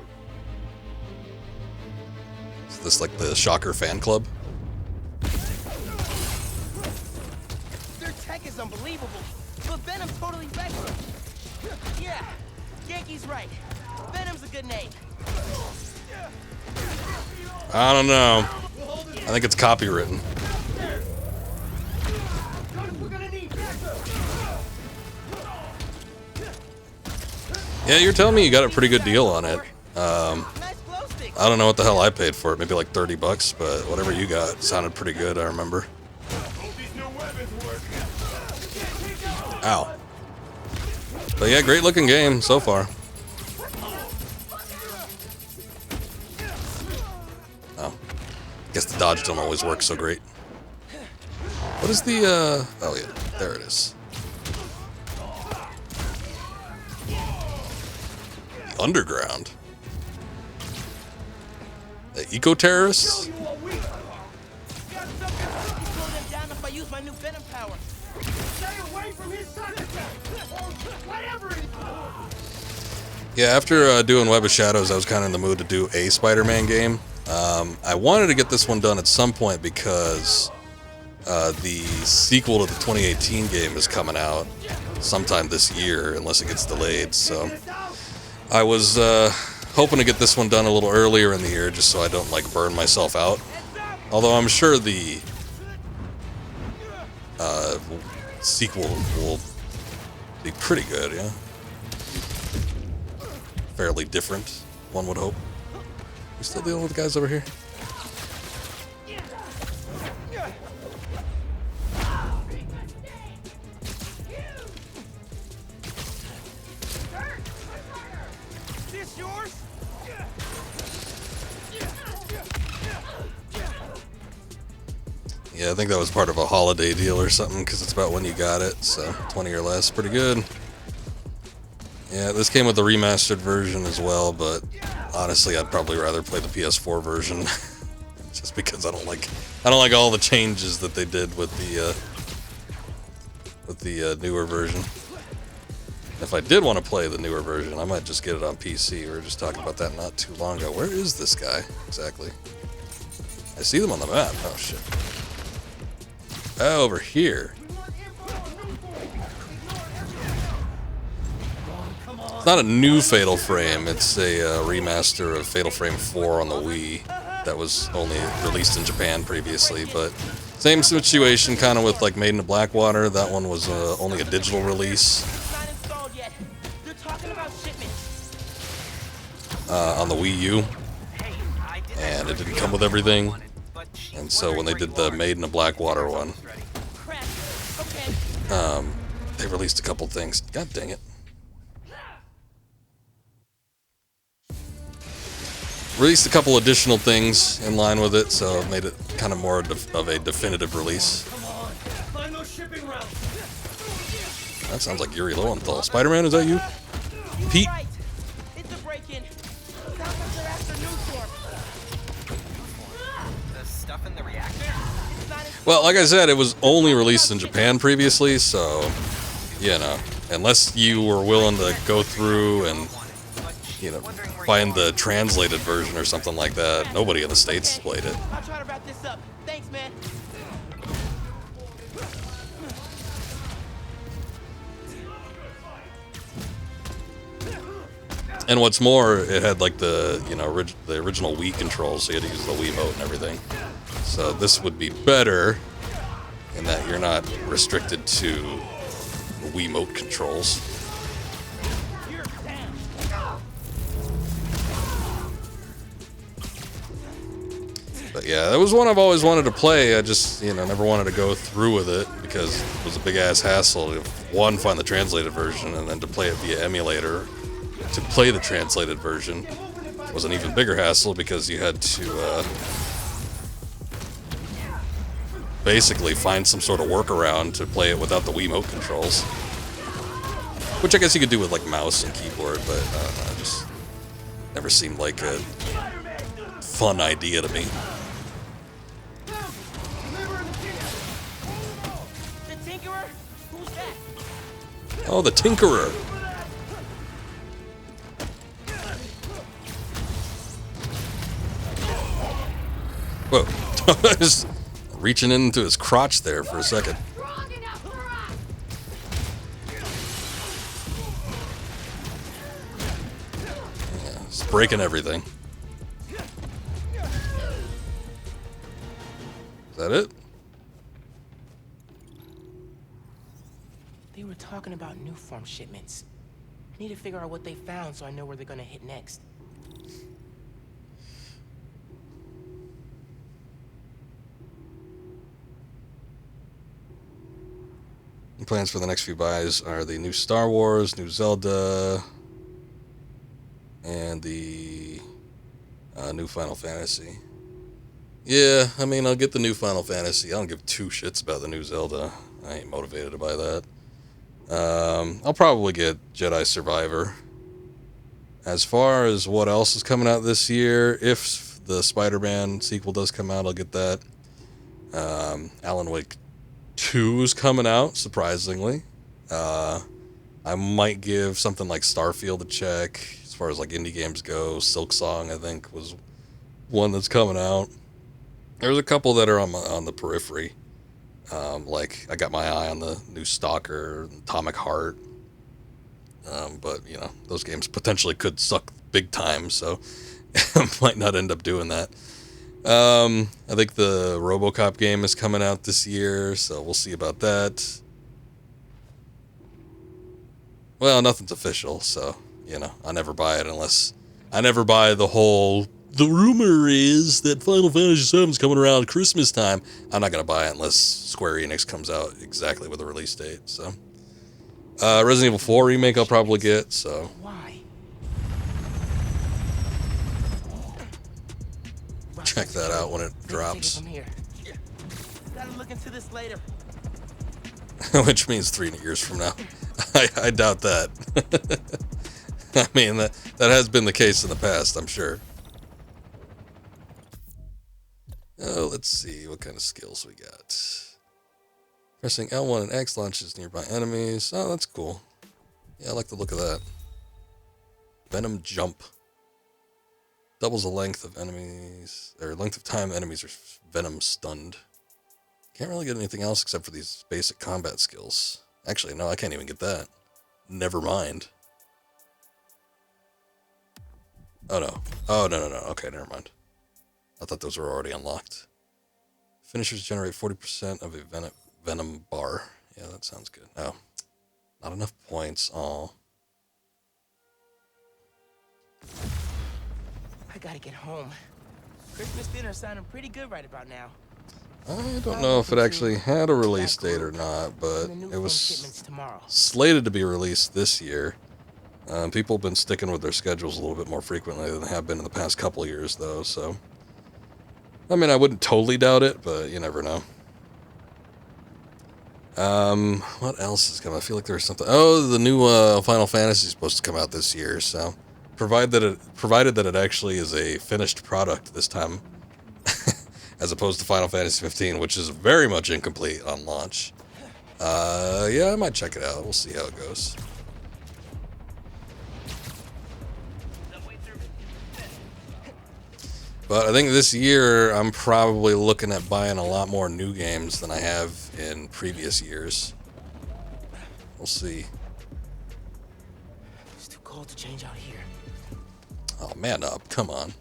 Is this like the Shocker fan club? Their tech is unbelievable, but Venom's totally wrecked them. Yeah, Yankee's right. Venom's a good name. I don't know. I think it's copywritten. Yeah, you're telling me you got a pretty good deal on it. I don't know what the hell I paid for it. Maybe like $30, but whatever you got sounded pretty good, I remember. Ow. But yeah, great looking game so far. Oh. Guess the dodge don't always work so great. What is the, oh yeah, there it is. The underground. The eco-terrorists? Slow them down if I use my new Venom power. Stay away from his whatever it is. Yeah, after doing Web of Shadows, I was kind of in the mood to do a Spider-Man game. I wanted to get this one done at some point because the sequel to the 2018 game is coming out sometime this year, unless it gets delayed. So I was hoping to get this one done a little earlier in the year, just so I don't like burn myself out. Although I'm sure the sequel will be pretty good, yeah. Fairly different, one would hope. We still dealing with the guys over here? This yours? Yeah, I think that was part of a holiday deal or something, because it's about when you got it, so 20 or less, pretty good. Yeah, this came with the remastered version as well, but honestly, I'd probably rather play the PS4 version, just because I don't like all the changes that they did with the newer version. If I did want to play the newer version, I might just get it on PC. We were just talking about that not too long ago. Where is this guy exactly? I see them on the map. Oh shit. Oh, over here. It's not a new Fatal Frame, it's a remaster of Fatal Frame 4 on the Wii. that was only released in Japan previously, but same situation kind of with like Made in Blackwater. That one was only a digital release on the Wii U, and it didn't come with everything. And so when they did the Made in Blackwater one, they released a couple things. God dang it. Released a couple additional things in line with it, so it made it kind of more of a definitive release. That sounds like Yuri Lowenthal. Spider-Man, is that you? Pete? It's a break-in. Sounds like they're after Newform. The stuff in the reactor? Well, like I said, it was only released in Japan previously, so, you know, unless you were willing to go through and, you know, find the translated version or something like that, nobody in the States has played it. I'll try to wrap this up. Thanks, man. And what's more, it had like the, you know, the original Wii controls, so you had to use the Wiimote and everything. So this would be better in that you're not restricted to Wiimote controls. But yeah, that was one I've always wanted to play. I just, you know, never wanted to go through with it because it was a big ass hassle to, one, find the translated version, and then to play it via emulator. To play the translated version was an even bigger hassle because you had to basically find some sort of workaround to play it without the Wiimote controls. Which I guess you could do with like mouse and keyboard, but I don't know, it just never seemed like a fun idea to me. The Tinkerer? Who's that? Oh, the Tinkerer! Whoa. Just reaching into his crotch there for a second. Yeah, it's breaking everything. Is that it? They were talking about new form shipments. I need to figure out what they found so I know where they're gonna hit next. Plans for the next few buys are the new Star Wars, new Zelda, and the new Final Fantasy. Yeah, I mean, I'll get the new Final Fantasy. I don't give two shits about the new Zelda. I ain't motivated to buy that. I'll probably get Jedi Survivor. As far as what else is coming out this year, if the Spider-Man sequel does come out, I'll get that. Alan Wake 2 is coming out, surprisingly. I might give something like Starfield a check. As far as like indie games go, Silk Song, I think, was one that's coming out. There's a couple that are on the periphery. Like, I got my eye on the new Stalker, Atomic Heart. But, you know, those games potentially could suck big time, so I might not end up doing that. I think the RoboCop game is coming out this year, so we'll see about that. Well, nothing's official, so, you know, I never buy it unless... I never buy the whole... The rumor is that Final Fantasy VII is coming around Christmas time. I'm not going to buy it unless Square Enix comes out exactly with a release date, so... Resident Evil 4 remake I'll probably get, so... Check that out when it drops. From here. Gotta look into this later. Which means 3 years from now. I doubt that. I mean, that has been the case in the past, I'm sure. Oh, let's see what kind of skills we got. Pressing L1 and X launches nearby enemies. Oh, that's cool. Yeah, I like the look of that. Venom Jump. Doubles the length of enemies, or length of time enemies are venom stunned. Can't really get anything else except for these basic combat skills. Actually, no, I can't even get that. Never mind. Oh no. Oh, no. Okay, never mind. I thought those were already unlocked. Finishers generate 40% of a venom bar. Yeah, that sounds good. Oh, not enough points. Oh. I gotta get home. Christmas dinner sounding pretty good right about now. I don't know if it actually had a release date or not, but it was slated to be released this year. People have been sticking with their schedules a little bit more frequently than they have been in the past couple of years, though, so... I mean, I wouldn't totally doubt it, but you never know. What else is coming? I feel like there's something... Oh, the new Final Fantasy is supposed to come out this year, so... Provided that it actually is a finished product this time, as opposed to Final Fantasy 15, which is very much incomplete on launch. Yeah, I might check it out. We'll see how it goes. But I think this year I'm probably looking at buying a lot more new games than I have in previous years. We'll see. It's too cold to change out here. Oh, man up. Come on.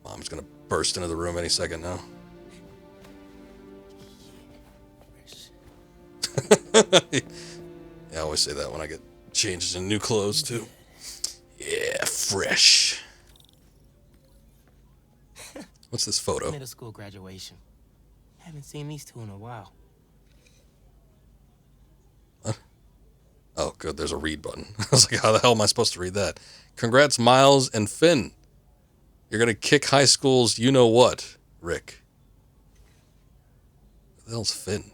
Mom's gonna burst into the room any second now. Yeah, I always say that when I get changed into new clothes, too. Yeah, fresh. What's this photo? Middle school graduation. Haven't seen these two in a while. What? Oh, good, there's a read button. I was like, how the hell am I supposed to read that? Congrats, Miles and Finn. You're gonna kick high school's you-know-what, Rick. Who the hell's Finn?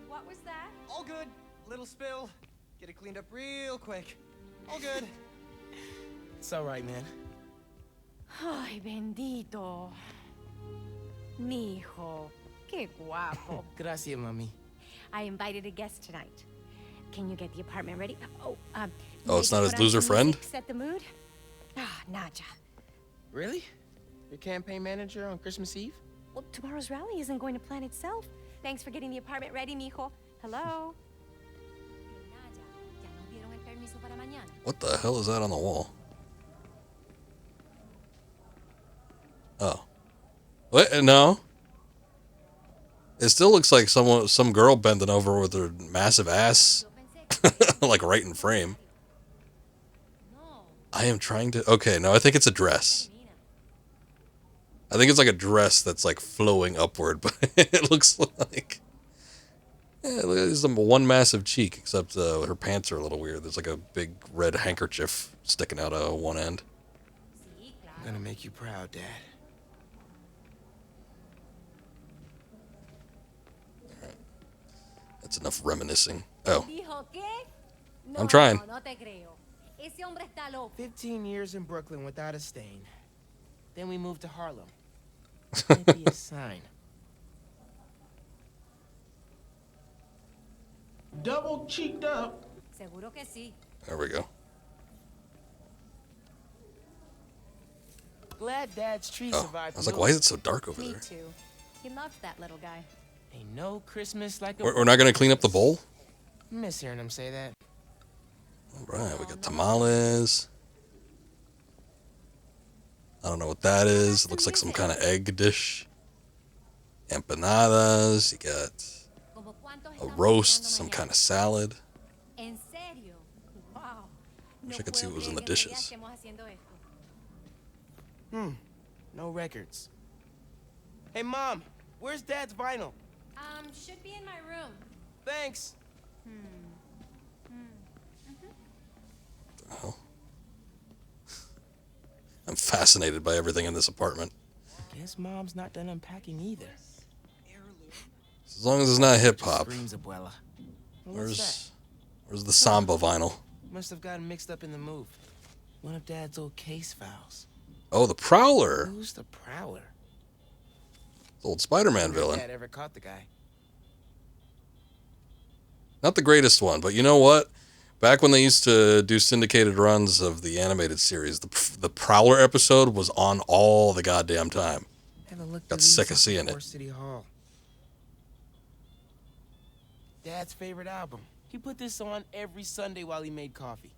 What was that? All good. Little spill. Get it cleaned up real quick. All good. It's all right, man. Ay, bendito. Mi hijo. Qué guapo. Gracias, mami. I invited a guest tonight. Can you get the apartment ready? Oh, it's not his loser friend? Set the mood? Ah, Naja. Really? Your campaign manager on Christmas Eve? Well, tomorrow's rally isn't going to plan itself. Thanks for getting the apartment ready, mijo. Hello? What the hell is that on the wall? Oh. What? No. It still looks like some girl bending over with her massive ass. Like right in frame. I am trying to... Okay, no, I think it's a dress. I think it's like a dress that's like flowing upward, but it looks like... Yeah, there's one massive cheek, except her pants are a little weird. There's like a big red handkerchief sticking out of one end. I'm gonna make you proud, Dad. Alright. That's enough reminiscing. Oh. I'm trying. 15 years in Brooklyn without a stain. Then we moved to Harlem. Might be a sign. Double cheeked up. Seguro que sí. There we go. Glad Dad's tree Oh, survived. I was like, why is it so dark over Me there? too. He loved that little guy. Ain't no Christmas like a... We're not going to clean up the bowl? Miss hearing him say that. Alright, we got tamales. I don't know what that is. It looks like some kind of egg dish. Empanadas. You got a roast, some kind of salad. En serio? Wow. Wish I could see what was in the dishes. No records. Hey, Mom, where's Dad's vinyl? Should be in my room. Thanks. What the hell? I'm fascinated by everything in this apartment. Guess Mom's not done unpacking either. As long as it's not hip hop. Screams, Abuela. What's Where's the samba vinyl? that? Must have gotten mixed up in the move. One of Dad's old case files. Oh, the Prowler. Who's the Prowler? Old Spider-Man villain. Dad ever caught the guy? Not the greatest one, but you know what? Back when they used to do syndicated runs of the animated series, the Prowler episode was on all the goddamn time. Got sick of seeing it. City Hall. Dad's favorite album. He put this on every Sunday while he made coffee.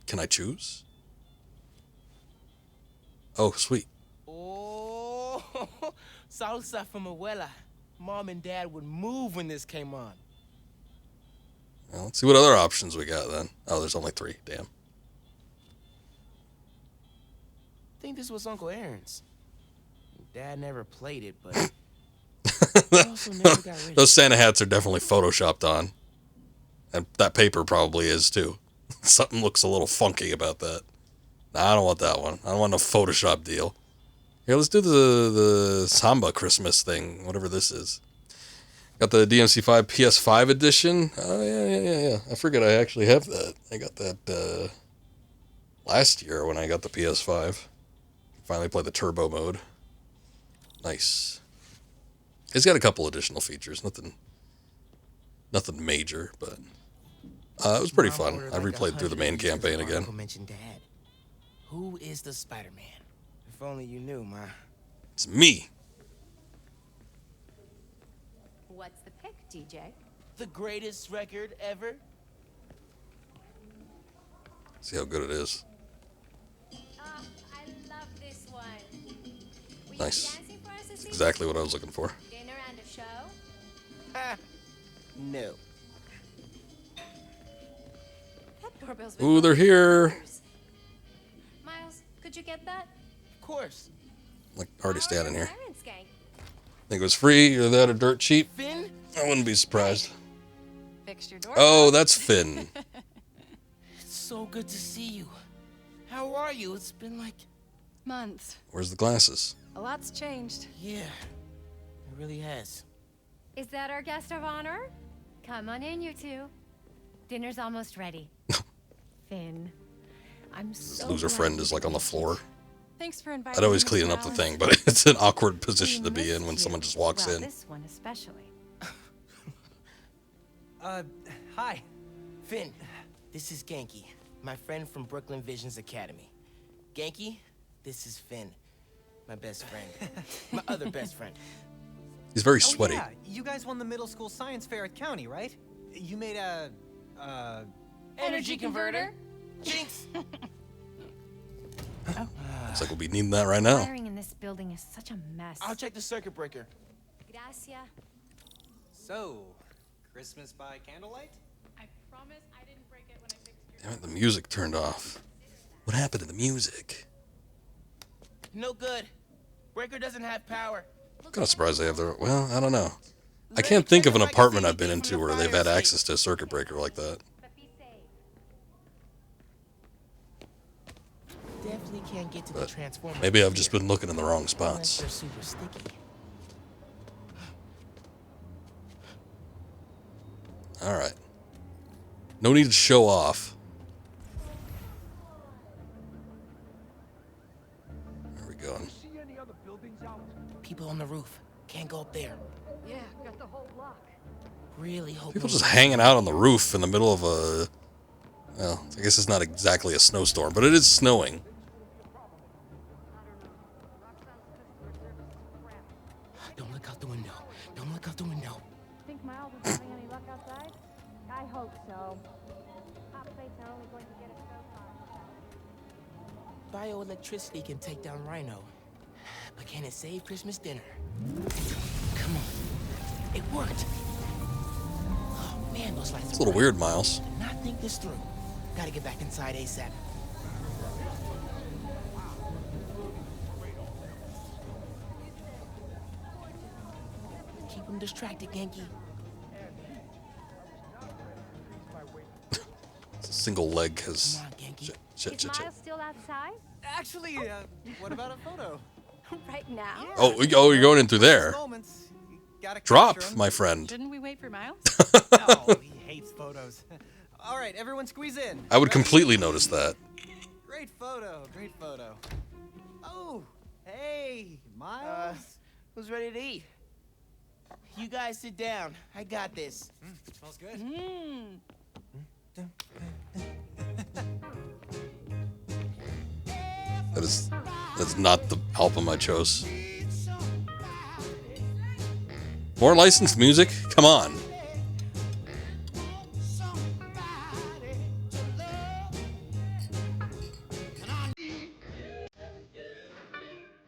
Can I choose? Oh, sweet. Oh, salsa from abuela. Mom and Dad would move when this came on. Well, let's see what other options we got then. Oh, there's only 3. Damn. I think this was Uncle Aaron's. Dad never played it, but he also never got rid of Those Santa hats are definitely photoshopped on. And that paper probably is too. Something looks a little funky about that. Nah, I don't want that one. I don't want no Photoshop deal. Here, let's do the Samba Christmas thing, whatever this is. Got the DMC5 PS5 edition. Oh, yeah. I forget I actually have that. I got that last year when I got the PS5. Finally played the turbo mode. Nice. It's got a couple additional features. Nothing major, but it was pretty fun. I replayed through the main campaign again. Dad. Who is the Spider-Man? If only you knew, Ma. It's me. What's the pick, DJ? The greatest record ever? See how good it is. I love this one. Will Nice. you be dancing for us this Exactly what I was looking for. Dinner and a show? No. That doorbell's been Ooh, they're buzzing for here. years. Miles, could you get that? Of course. Like, already standing here. Parents gang. Think it was free or that or dirt cheap? Finn? I wouldn't be surprised. Fixed your door. Oh, that's Finn. It's so good to see you. How are you? It's been like months. Where's the glasses? A lot's changed. Yeah, it really has. Is that our guest of honor? Come on in, you two. Dinner's almost ready. Finn, I'm so Loser glad friend you is like on the made it. floor. Thanks for inviting I'd always me, clean up the Miles. thing, but it's an awkward position We to be in when missed someone you. just walks Well, in. This one especially. Hi. Finn, this is Genki, my friend from Brooklyn Visions Academy. Genki, this is Finn, my best friend. My other best friend. He's very Oh, sweaty. yeah. You guys won the middle school science fair at County, right? You made a Energy converter? Jinx! Looks like we'll be needing that right now. Wiring in this building is such a mess. I'll check the circuit breaker. Gracias. So, Christmas by candlelight? I promise I didn't break it when I fixed your Damn it, the music turned off. What happened to the music? No good. Breaker doesn't have power. I'm kind of surprised they have their... Well, I don't know. I can't think of an apartment I've been into where they've had access to a circuit breaker like that. But be safe. Definitely can't get to the But transformer. maybe I've just been looking in the wrong Unless spots. they're super sticky. All right. No need to show off. Where are we going? People on the roof. Can't go up there. Yeah, got the whole block. Really hope People no just one- hanging out on the roof in the middle of a... Well, I guess it's not exactly a snowstorm, but it is snowing. Don't look out the window. Don't look out the window. Think Miles is having any luck outside? I hope so. Hot plates are only going to get us so far. Bioelectricity can take down Rhino. But can it save Christmas dinner? Come on. It worked. Oh man, those lights It's a little weird, Miles. did not think this through. Gotta get back inside ASAP. Keep him distracted, Genki. It's a single leg has... Come on, Genki. Shit. Is Miles still outside? Actually, what about a photo? Right now? Oh, you're going in through there. Moments. You gotta Drop, capture 'em. my friend. Shouldn't we wait for Miles? No, he hates photos. All right, everyone squeeze in. I would Ready? completely notice that. Great photo, great photo. Oh, hey, Miles. Who's ready to eat? You guys sit down. I got this. Smells good. That's not the album I chose. More licensed music? Come on.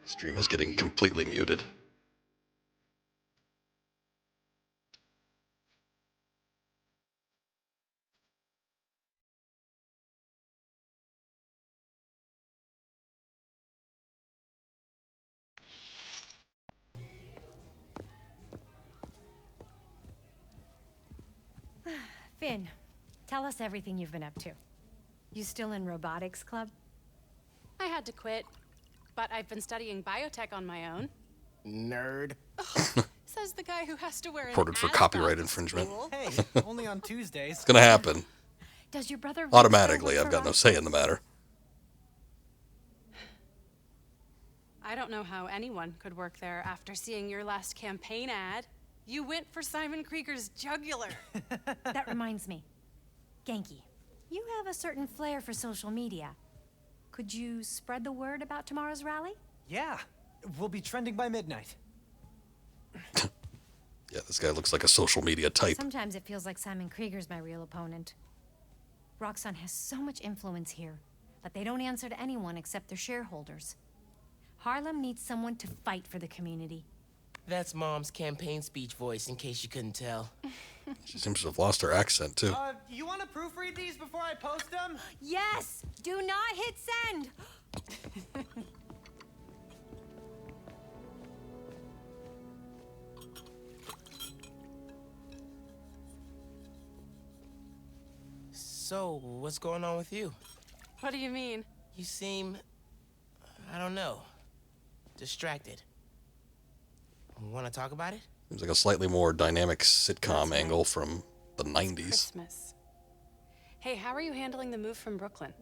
Stream is getting completely muted. Finn, tell us everything you've been up to. You still in robotics club? I had to quit, but I've been studying biotech on my own. Nerd. Says the guy who has to wear an Reported for ascot copyright to infringement. school. Hey, only on Tuesdays. It's gonna happen. Does your brother Automatically, I've got no say in the matter. I don't know how anyone could work there after seeing your last campaign ad. You went for Simon Krieger's jugular. That reminds me. Genki, you have a certain flair for social media. Could you spread the word about tomorrow's rally? Yeah, we'll be trending by midnight. Yeah, this guy looks like a social media type. Sometimes it feels like Simon Krieger's my real opponent. Roxxon has so much influence here, but they don't answer to anyone except their shareholders. Harlem needs someone to fight for the community. That's Mom's campaign speech voice, in case you couldn't tell. She seems to have lost her accent, too. You want to proofread these before I post them? Yes! Do not hit send! So, what's going on with you? What do you mean? You seem, I don't know, distracted. Want to talk about it? Seems like a slightly more dynamic sitcom angle from the 90s. Christmas. Hey, how are you handling the move from Brooklyn?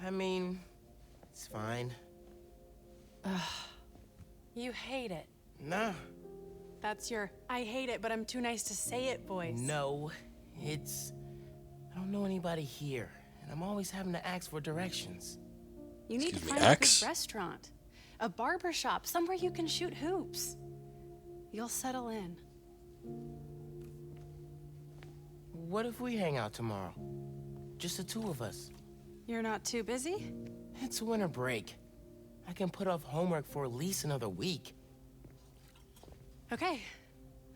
I mean, it's fine. You hate it. Nah. That's your I hate it, but I'm too nice to say it voice. No, it's... I don't know anybody here, and I'm always having to ask for directions. You need to Excuse me, find a axe? good restaurant, a barber shop, somewhere you can shoot hoops. You'll settle in. What if we hang out tomorrow? Just the two of us. You're not too busy? It's winter break. I can put off homework for at least another week. Okay,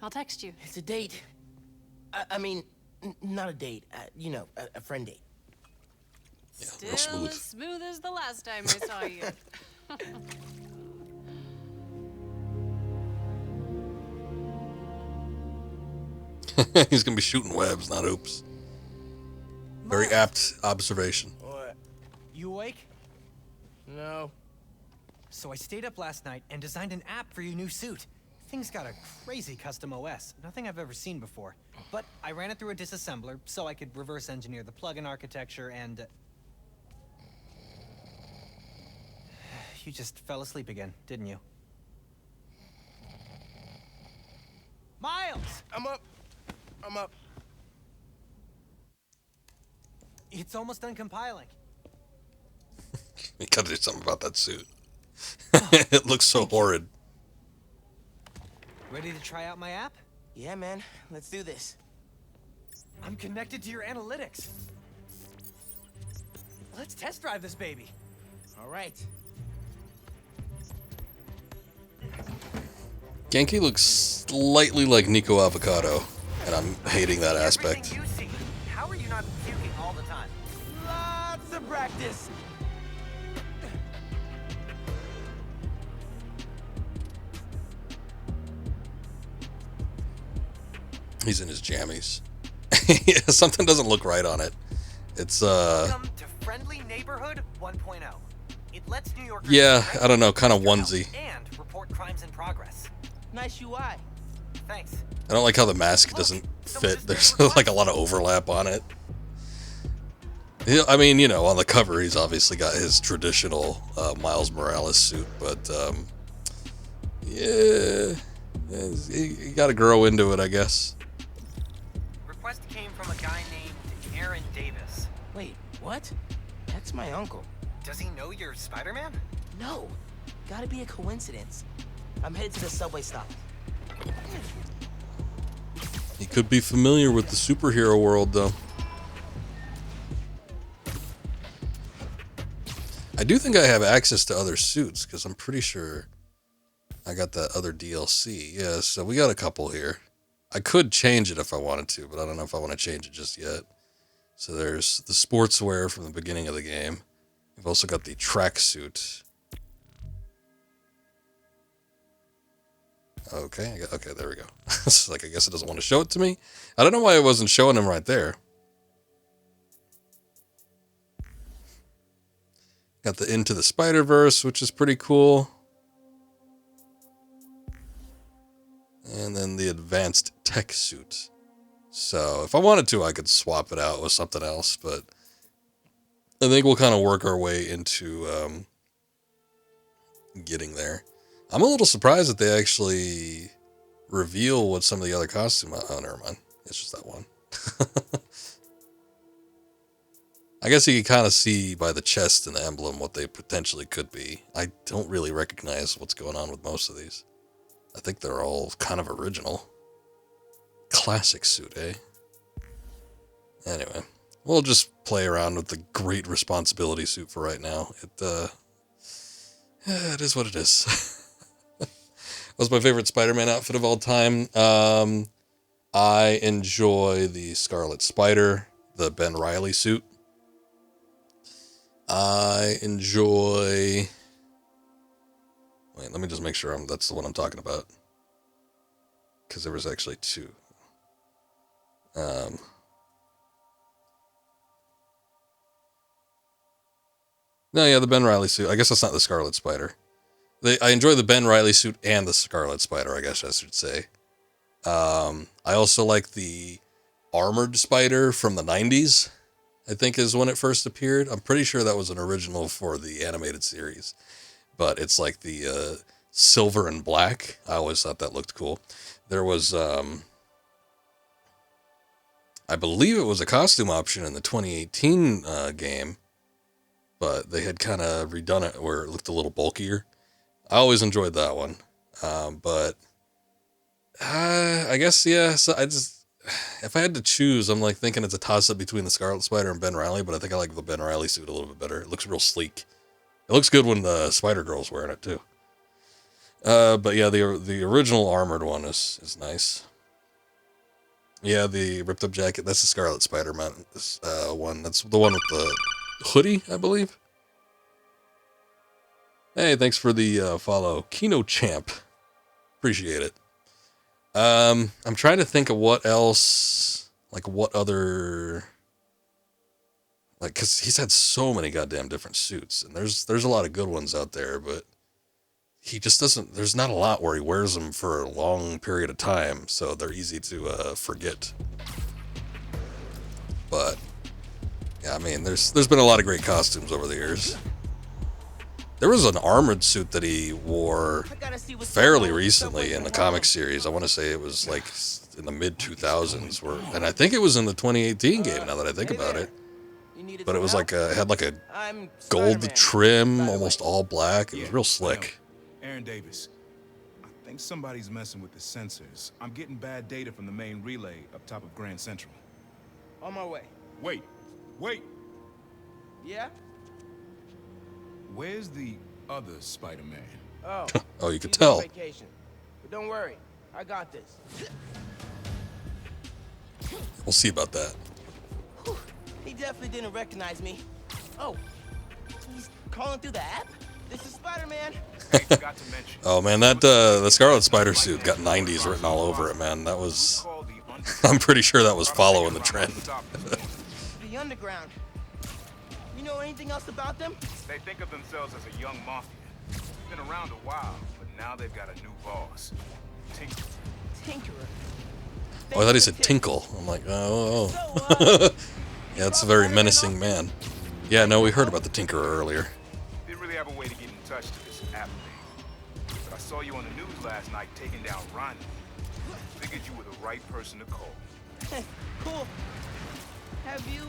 I'll text you. It's a date. I mean, not a date. You know, a friend date. Yeah, Still real smooth. as smooth as the last time I saw you. He's gonna be shooting webs, not hoops. Very apt observation. What? You awake? No. So I stayed up last night and designed an app for your new suit. Thing's got a crazy custom OS, nothing I've ever seen before. But I ran it through a disassembler so I could reverse engineer the plugin architecture and... You just fell asleep again, didn't you? Miles! I'm up. I'm up. It's almost done compiling. You gotta do something about that suit. It looks so horrid. Ready to try out my app? Yeah, man. Let's do this. I'm connected to your analytics. Let's test drive this baby. All right. Genki looks slightly like Nico Avocado, and I'm hating that aspect. Everything you see. How are you not puking all the time? Lots of practice. He's in his jammies. Yeah, something doesn't look right on it. It's Welcome to Friendly Neighborhood 1.0. It lets New Yorkers yeah, I don't know, kind of onesie. and report crimes in progress. Nice UI. Thanks. I don't like how the mask doesn't fit. There's like a lot of overlap on it. I mean, you know, on the cover, he's obviously got his traditional Miles Morales suit, but yeah, you got to grow into it, I guess. Request came from a guy named Aaron Davis. Wait, what? That's my uncle. Does he know you're Spider-Man? No, gotta be a coincidence. I'm headed to the subway stop. He could be familiar with the superhero world, though. I do think I have access to other suits, because I'm pretty sure I got that other DLC. Yeah, so we got a couple here. I could change it if I wanted to, but I don't know if I want to change it just yet. So there's the sportswear from the beginning of the game. We've also got the tracksuit. Okay, there we go. It's like, I guess it doesn't want to show it to me. I don't know why it wasn't showing him right there. Got the Into the Spider-Verse, which is pretty cool. And then the Advanced Tech Suit. So if I wanted to, I could swap it out with something else, but I think we'll kind of work our way into getting there. I'm a little surprised that they actually reveal what some of the other costume... Oh, never mind. It's just that one. I guess you can kind of see by the chest and the emblem what they potentially could be. I don't really recognize what's going on with most of these. I think they're all kind of original. Classic suit, eh? Anyway, we'll just play around with the Great Responsibility suit for right now. It is what it is. That was my favorite Spider-Man outfit of all time. I enjoy the Scarlet Spider, the Ben Reilly suit. I enjoy... Wait, let me just make sure that's the one I'm talking about. Because there was actually two. No, yeah, the Ben Reilly suit. I guess that's not the Scarlet Spider. I enjoy the Ben Reilly suit and the Scarlet Spider, I guess I should say. I also like the Armored Spider from the 90s, I think is when it first appeared. I'm pretty sure that was an original for the animated series. But it's like the silver and black. I always thought that looked cool. There was, I believe it was a costume option in the 2018 game, but they had kind of redone it where it looked a little bulkier. I always enjoyed that one. But I guess, yeah, so if I had to choose, I'm like thinking it's a toss-up between the Scarlet Spider and Ben Reilly, but I think I like the Ben Reilly suit a little bit better. It looks real sleek. It looks good when the Spider-Girl's wearing it, too. But yeah, the original armored one is nice. Yeah, the ripped-up jacket, that's the Scarlet Spider-Man one. That's the one with the hoodie, I believe. Hey, thanks for the follow. Kino Champ. Appreciate it. I'm trying to think of what else, like what other... Like, because he's had so many goddamn different suits, and there's a lot of good ones out there, but he just doesn't, there's not a lot where he wears them for a long period of time, so they're easy to forget. But, yeah, I mean, there's been a lot of great costumes over the years. There was an armored suit that he wore fairly recently in the comic series. I want to say it was like in the mid-2000s, and I think it was in the 2018 game, now that I think about it. But it was like it had like a gold trim, almost all black. It was real slick. Aaron Davis. I think somebody's messing with the sensors. I'm getting bad data from the main relay up top of Grand Central. On my way. Wait. Yeah? Where's the other Spider-Man? Oh. Oh, you could he's on tell. Vacation. But don't worry, I got this. We'll see about that. Whew. He definitely didn't recognize me. Oh, he's calling through the app? This is Spider-Man. Oh man, that the Scarlet Spider suit got 90s written all over it, man. That was, I'm pretty sure that was following the trend. The Underground. You know anything else about them? They think of themselves as a young mafia. Been around a while, but now they've got a new boss. Tinkerer. Oh, I thought he said Tinkle. I'm like, oh. So, Yeah, it's a very menacing man. Yeah, no, we heard about the Tinkerer earlier. Didn't really have a way to get in touch to this app thing. But I saw you on the news last night taking down Ronnie. Figured you were the right person to call. Cool. Have you,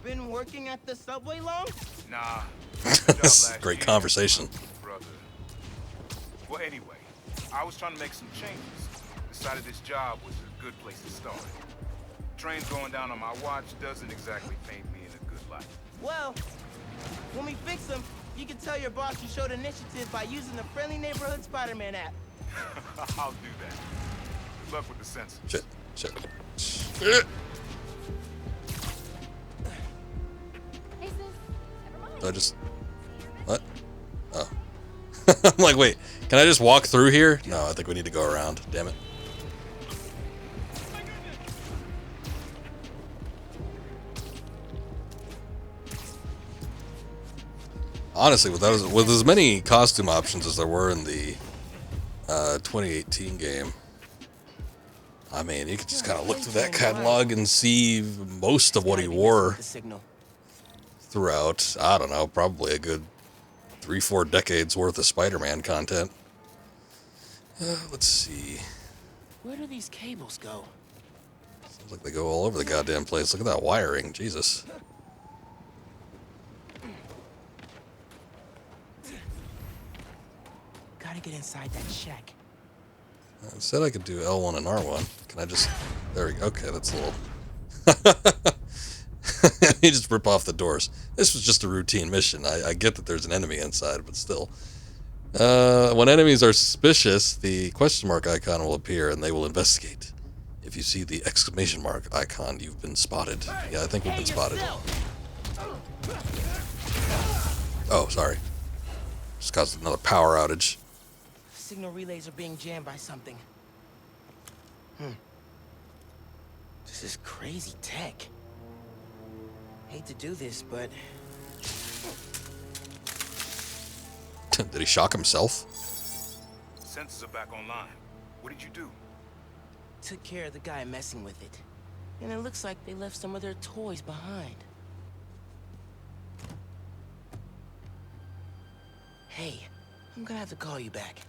been working at the subway long? Nah. This is a great conversation. Brother. Well, anyway, I was trying to make some changes. Decided this job was a good place to start. Trains going down on my watch doesn't exactly paint me in a good light. Well, when we fix them, you can tell your boss you showed initiative by using the Friendly Neighborhood Spider-Man app. I'll do that. Good luck with the sensors. Shit. I just... What? Oh. I'm like, wait, can I just walk through here? No, I think we need to go around. Damn it. Honestly, with as many costume options as there were in the 2018 game, I mean, you could just kind of look through that catalog and see most of what he wore throughout, I don't know, probably a good 3-4 decades worth of Spider-Man content. Let's see. Where do these cables go? Seems like they go all over the goddamn place. Look at that wiring, Jesus. Gotta get inside that shack. I said I could do L1 and R1. Can I just... There we go. Okay, that's a little... You just rip off the doors. This was just a routine mission. I get that there's an enemy inside, but still. When enemies are suspicious, the question mark icon will appear and they will investigate. If you see the exclamation mark icon, you've been spotted. Yeah, I think we've been spotted. Oh, sorry. Just caused another power outage. Signal relays are being jammed by something. This is crazy tech. Hate to do this, but... Did he shock himself? Sensors are back online. What did you do? Took care of the guy messing with it. And it looks like they left some of their toys behind. Hey, I'm gonna have to call you back.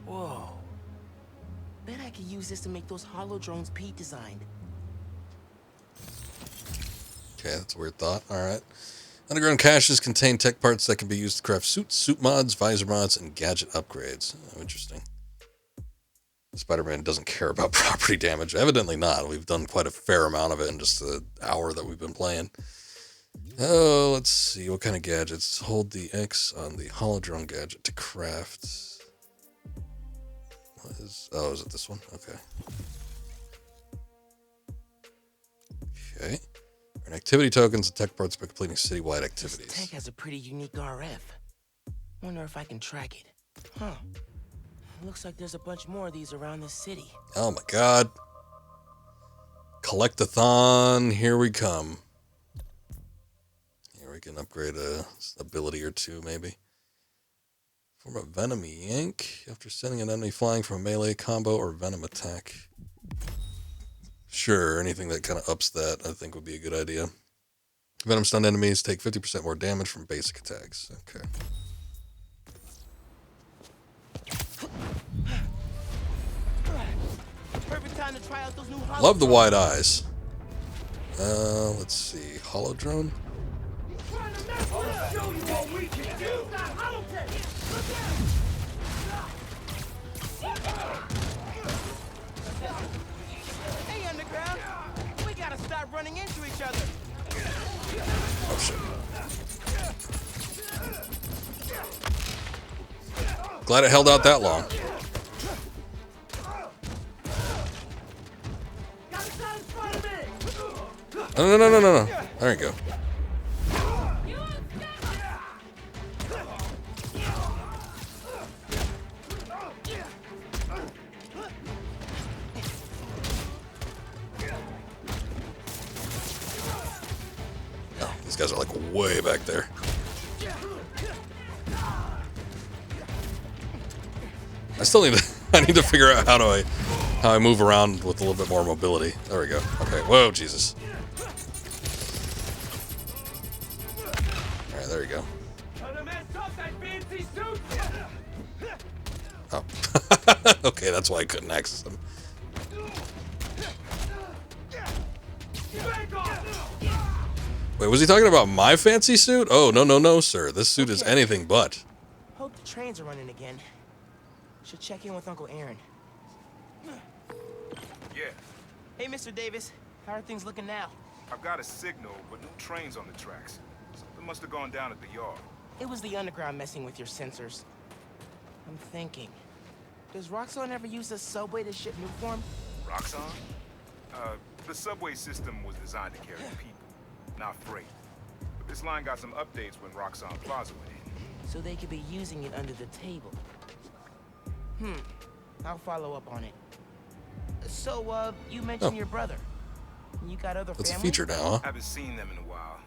Whoa. Bet I could use this to make those hollow drones Pete designed. Okay, that's a weird thought. Alright. Underground caches contain tech parts that can be used to craft suits, suit mods, visor mods, and gadget upgrades. Oh, interesting. Spider-Man doesn't care about property damage. Evidently not. We've done quite a fair amount of it in just the hour that we've been playing. Oh, let's see. What kind of gadgets? Hold the X on the holodrone gadget to craft. What is... Oh, is it this one? Okay. Okay. Earn activity tokens and tech parts by completing citywide activities. This tech has a pretty unique RF. Wonder if I can track it. Huh. Looks like there's a bunch more of these around the city. Oh my god. Collect-a-thon. Here we come. Here we can upgrade a ability or two, maybe. Form a Venom Yank after sending an enemy flying from a melee combo or Venom attack. Sure, anything that kind of ups that, I think, would be a good idea. Venom stunned enemies take 50% more damage from basic attacks. Okay. Perfect time to try out those new Love the wide eyes. Let's see. Holodrone? Hey, Underground! We gotta stop running into each other! Oh, shit. Glad it held out that long. No. There you go. Oh, these guys are like way back there. I still need to, I need to figure out how do I how I move around with a little bit more mobility. There we go. Okay. Whoa, Jesus. All right, there you go. Oh. Okay, that's why I couldn't access them. Wait, was he talking about my fancy suit? Oh, no, no, no, sir. This suit is anything but. Hope the trains are running again. Should check in with Uncle Aaron. Yeah, Hey, Mr. Davis. How are things looking now? I've got a signal, but no trains on the tracks. Something must have gone down at the yard. It was the underground messing with your sensors. I'm thinking, does Roxxon ever use the subway to ship new form? Roxxon? The subway system was designed to carry people, not freight. But this line got some updates when Roxxon Plaza went in. So they could be using it under the table. I'll follow up on it. So, you mentioned your brother. You got other That's family? a feature now, huh? Haven't seen them in a while.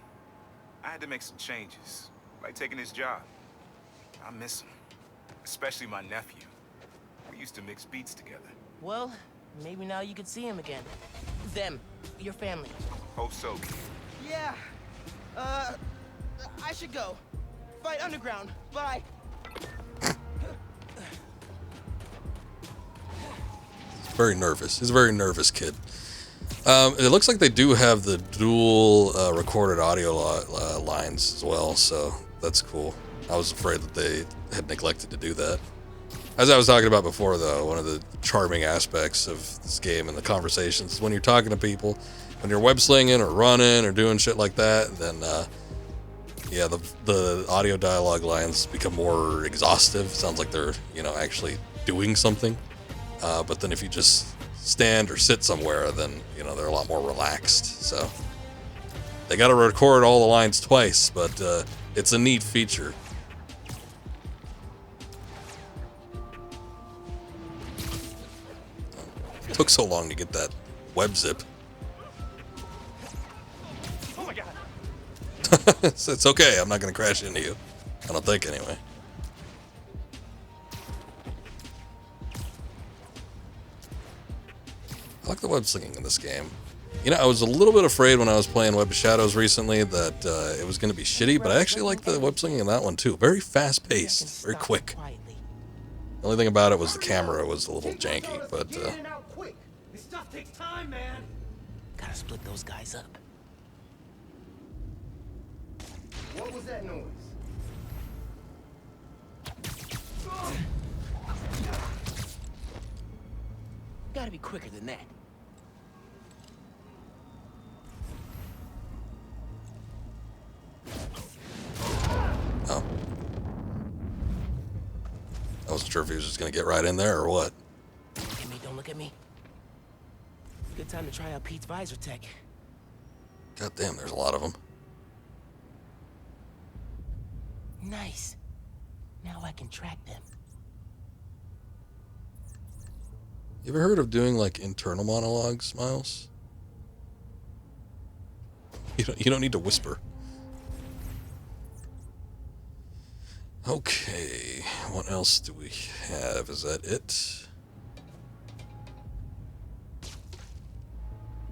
I had to make some changes, like taking his job. I miss him, especially my nephew. We used to mix beats together. Well, maybe now you could see him again. Them, your family. Hope so, kid. Yeah. I should go. Fight underground. Bye. Very nervous. He's a very nervous kid. It looks like they do have the dual recorded audio lines as well, so that's cool. I was afraid that they had neglected to do that. As I was talking about before, though, one of the charming aspects of this game and the conversations is when you're talking to people, when you're web slinging or running or doing shit like that, then yeah, the audio dialogue lines become more exhaustive. Sounds like they're, you know, actually doing something. But then if you just stand or sit somewhere, then, you know, they're a lot more relaxed. So they got to record all the lines twice, but it's a neat feature. It took so long to get that web zip. Oh my god. It's okay. I'm not going to crash into you. I don't think, anyway. I like the web slinging in this game. You know, I was a little bit afraid when I was playing Web of Shadows recently that it was going to be shitty, but I actually like the web slinging in that one too. Very fast-paced, very quick. The only thing about it was the camera was a little janky, but This stuff takes time, man. Gotta split those guys up. What was that noise? Gotta be quicker than that. oh. I wasn't sure if he was just going to get right in there or what. Don't look at me, don't look at me. Good time to try out Pete's visor tech. God damn, there's a lot of them. Nice. Now I can track them. You ever heard of doing like internal monologues, Miles? You don't need to whisper. Okay, what else do we have? Is that it?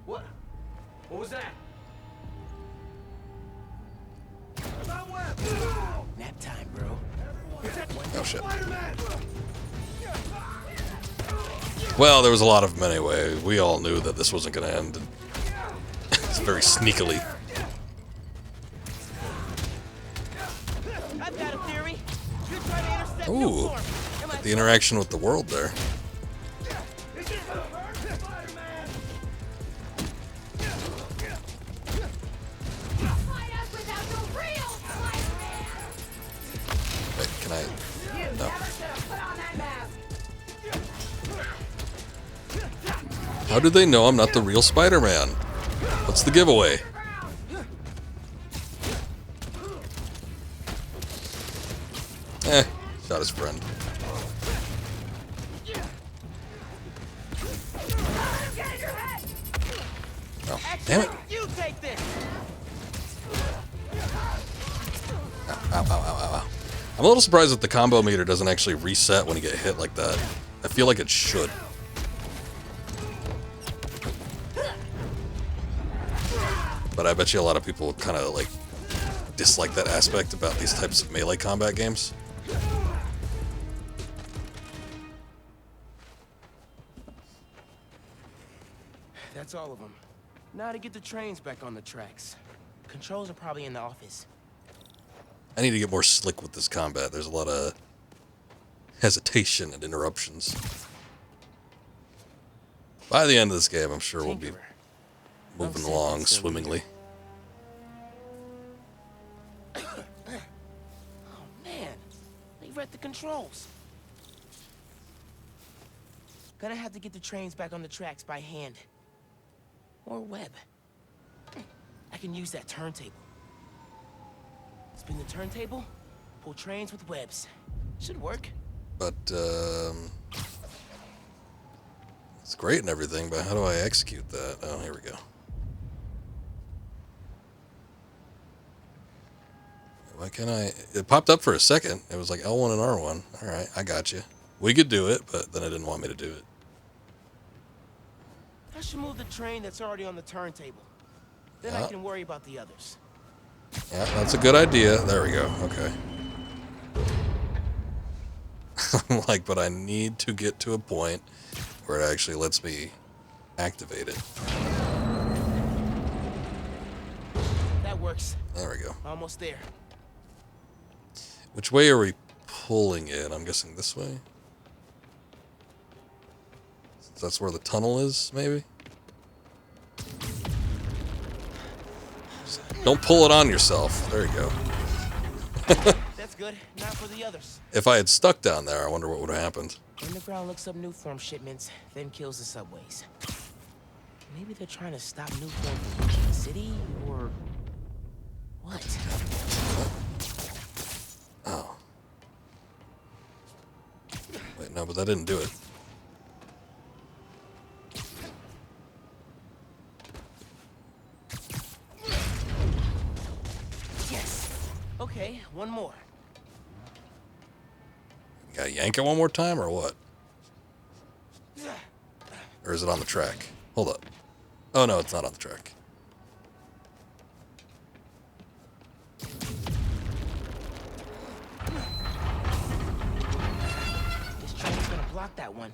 What? What was that? Nap time, bro. Oh shit. Well, there was a lot of them anyway. We all knew that this wasn't going to end. It's very sneakily. I've got a theory. You try to intercept Ooh, like the interaction with the world there. Wait, can I? No. How do they know I'm not the real Spider-Man? What's the giveaway? Shot his friend. Oh, damn it. You take this. Ow, ow, ow, ow, ow. I'm a little surprised that the combo meter doesn't actually reset when you get hit like that. I feel like it should. But I bet you a lot of people kind of like dislike that aspect about these types of melee combat games. That's all of them. Now to get the trains back on the tracks. Controls are probably in the office. I need to get more slick with this combat. There's a lot of hesitation and interruptions. By the end of this game, I'm sure we'll be moving along swimmingly. Oh man, they read the controls. Gonna have to get the trains back on the tracks by hand. Or web. I can use that turntable. Spin the turntable, pull trains with webs. Should work. But, it's great and everything, but how do I execute that? Oh, here we go. Why can't I? It popped up for a second. It was like L1 and R1. All right, I got you. We could do it, but then it didn't want me to do it. I should move the train that's already on the turntable. Then I can worry about the others. Yeah, that's a good idea. There we go. Okay. I'm like, but I need to get to a point where it actually lets me activate it. That works. There we go. Almost there. Which way are we pulling it? I'm guessing this way. That's where the tunnel is, maybe? Don't pull it on yourself. There you go. That's good. Not for the others. If I had stuck down there, I wonder what would have happened. Underground looks up new form shipments, then kills the subways. Maybe they're trying to stop new form from reaching the city, or what? Oh. Wait, no, but that didn't do it. Yes. Okay, one more. Gotta yank it one more time, or what? Or is it on the track? Hold up. Oh, no, it's not on the track. This train's gonna block that one.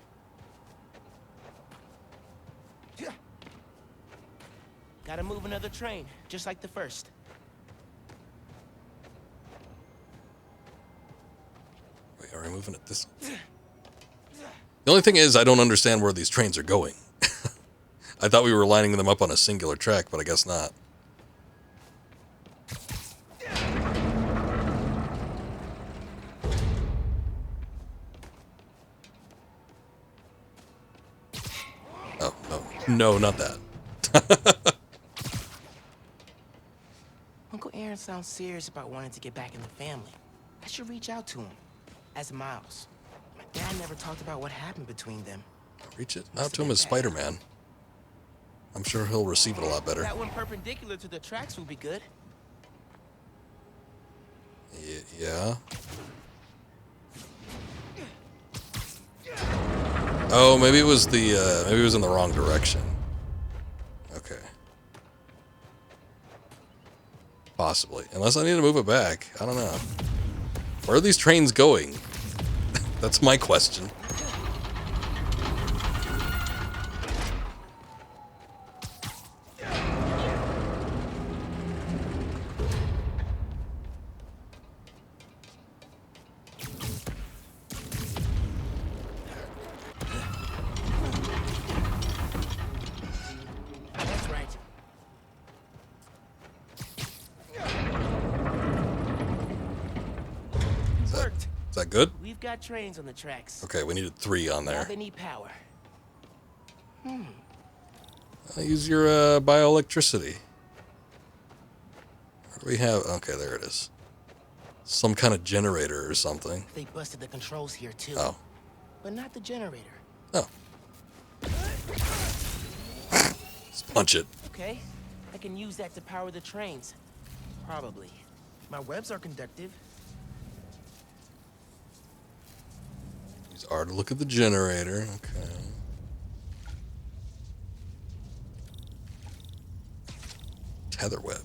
Gotta move another train, just like the first. Wait, are we moving it this way? The only thing is, I don't understand where these trains are going. I thought we were lining them up on a singular track, but I guess not. Oh, no. No, not that. Uncle Aaron sounds serious about wanting to get back in the family. I should reach out to him. As Miles. My dad never talked about what happened between them. Reach it out to him as Spider-Man. I'm sure he'll receive it a lot better. That one perpendicular to the tracks would be good. Yeah. Oh, maybe it was the maybe it was in the wrong direction. Okay. Possibly. Unless I need to move it back. I don't know. Where are these trains going? That's my question. That's right. Worked. Is that good? We've got trains on the tracks. Okay, we needed 3 on Now there. they need power. Use your bioelectricity. What do we have? Okay, there it is. Some kind of generator or something. They busted the controls here too. Oh. But not the generator. Oh. Let's punch it. Okay. I can use that to power the trains. Probably. My webs are conductive. Use R to look at the generator. Okay. tether web.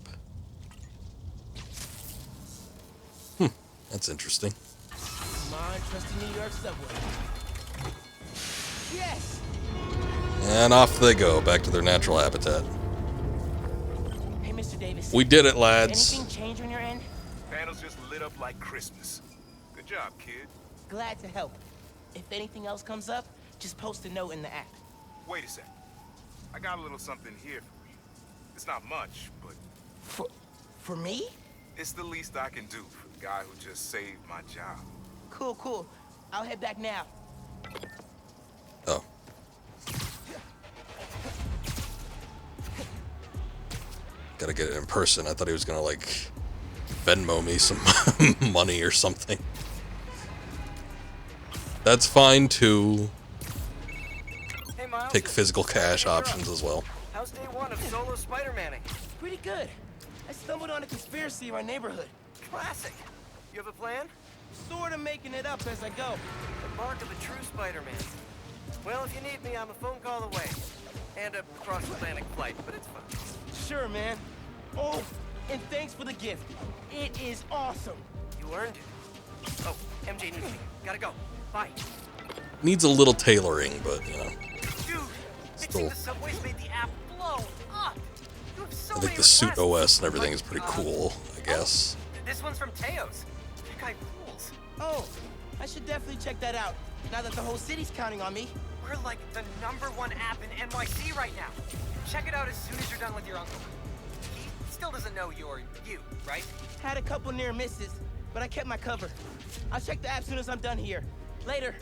That's interesting. Come on, trusty New York subway. Yes! And off they go, back to their natural habitat. Hey, Mr. Davis. We did it, lads. Anything change on your end? Panels just lit up like Christmas. Good job, kid. Glad to help. If anything else comes up, just post a note in the app. Wait a sec. I got a little something here for you. It's not much, but... For me? It's the least I can do for the guy who just saved my job. Cool, cool. I'll head back now. Oh. Gotta get it in person. I thought he was gonna, like, Venmo me some money or something. That's fine, too. Hey, Miles. Take physical cash options as well. How's day one of solo Spider-Manning? Pretty good. I stumbled on a conspiracy in our neighborhood. Classic. You have a plan? Sort of making it up as I go. The mark of a true Spider-Man. Well, if you need me, I'm a phone call away. And a cross-Atlantic flight, but it's fun. Sure, man. Oh, and thanks for the gift. It is awesome. You earned it. Oh, MJ needs me. Gotta go. Bye. Needs a little tailoring, but, you know. Dude, fixing the subways made the app blow up. You have so I many think the suit requests. OS and everything is pretty cool, I guess. This one's from Teos. That guy rules. Oh, I should definitely check that out, now that the whole city's counting on me. We're like the #1 app in NYC right now. Check it out as soon as you're done with your uncle. He still doesn't know you're you, right? Had a couple near misses, but I kept my cover. I'll check the app as soon as I'm done here. Later.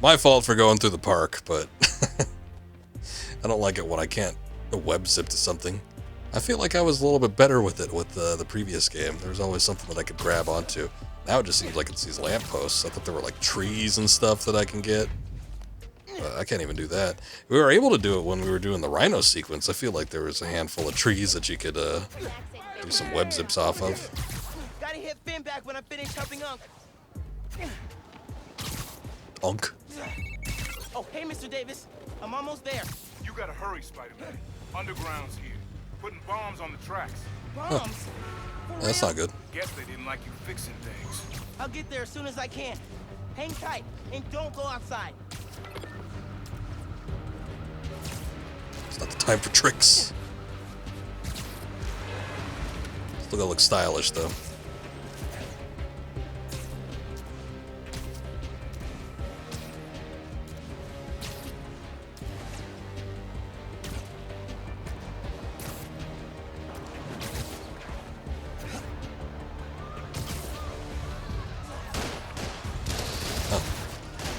My fault for going through the park, but I don't like it when I can't web zip to something. I feel like I was a little bit better with it with the previous game. There was always something that I could grab onto. Now it just seems like it's these lampposts. I thought there were like trees and stuff that I can get. I can't even do that. We were able to do it when we were doing the Rhino sequence. I feel like there was a handful of trees that you could do some web zips off of. Gotta hit Finn back when I finish helping Unc. Unk. Oh, hey, Mr. Davis. I'm almost there. You gotta hurry, Spider-Man. Underground's here. Putting bombs on the tracks. Bombs? That's not good. Guess they didn't like you fixing things. I'll get there as soon as I can. Hang tight and don't go outside. It's not the time for tricks. Still gotta look stylish, though.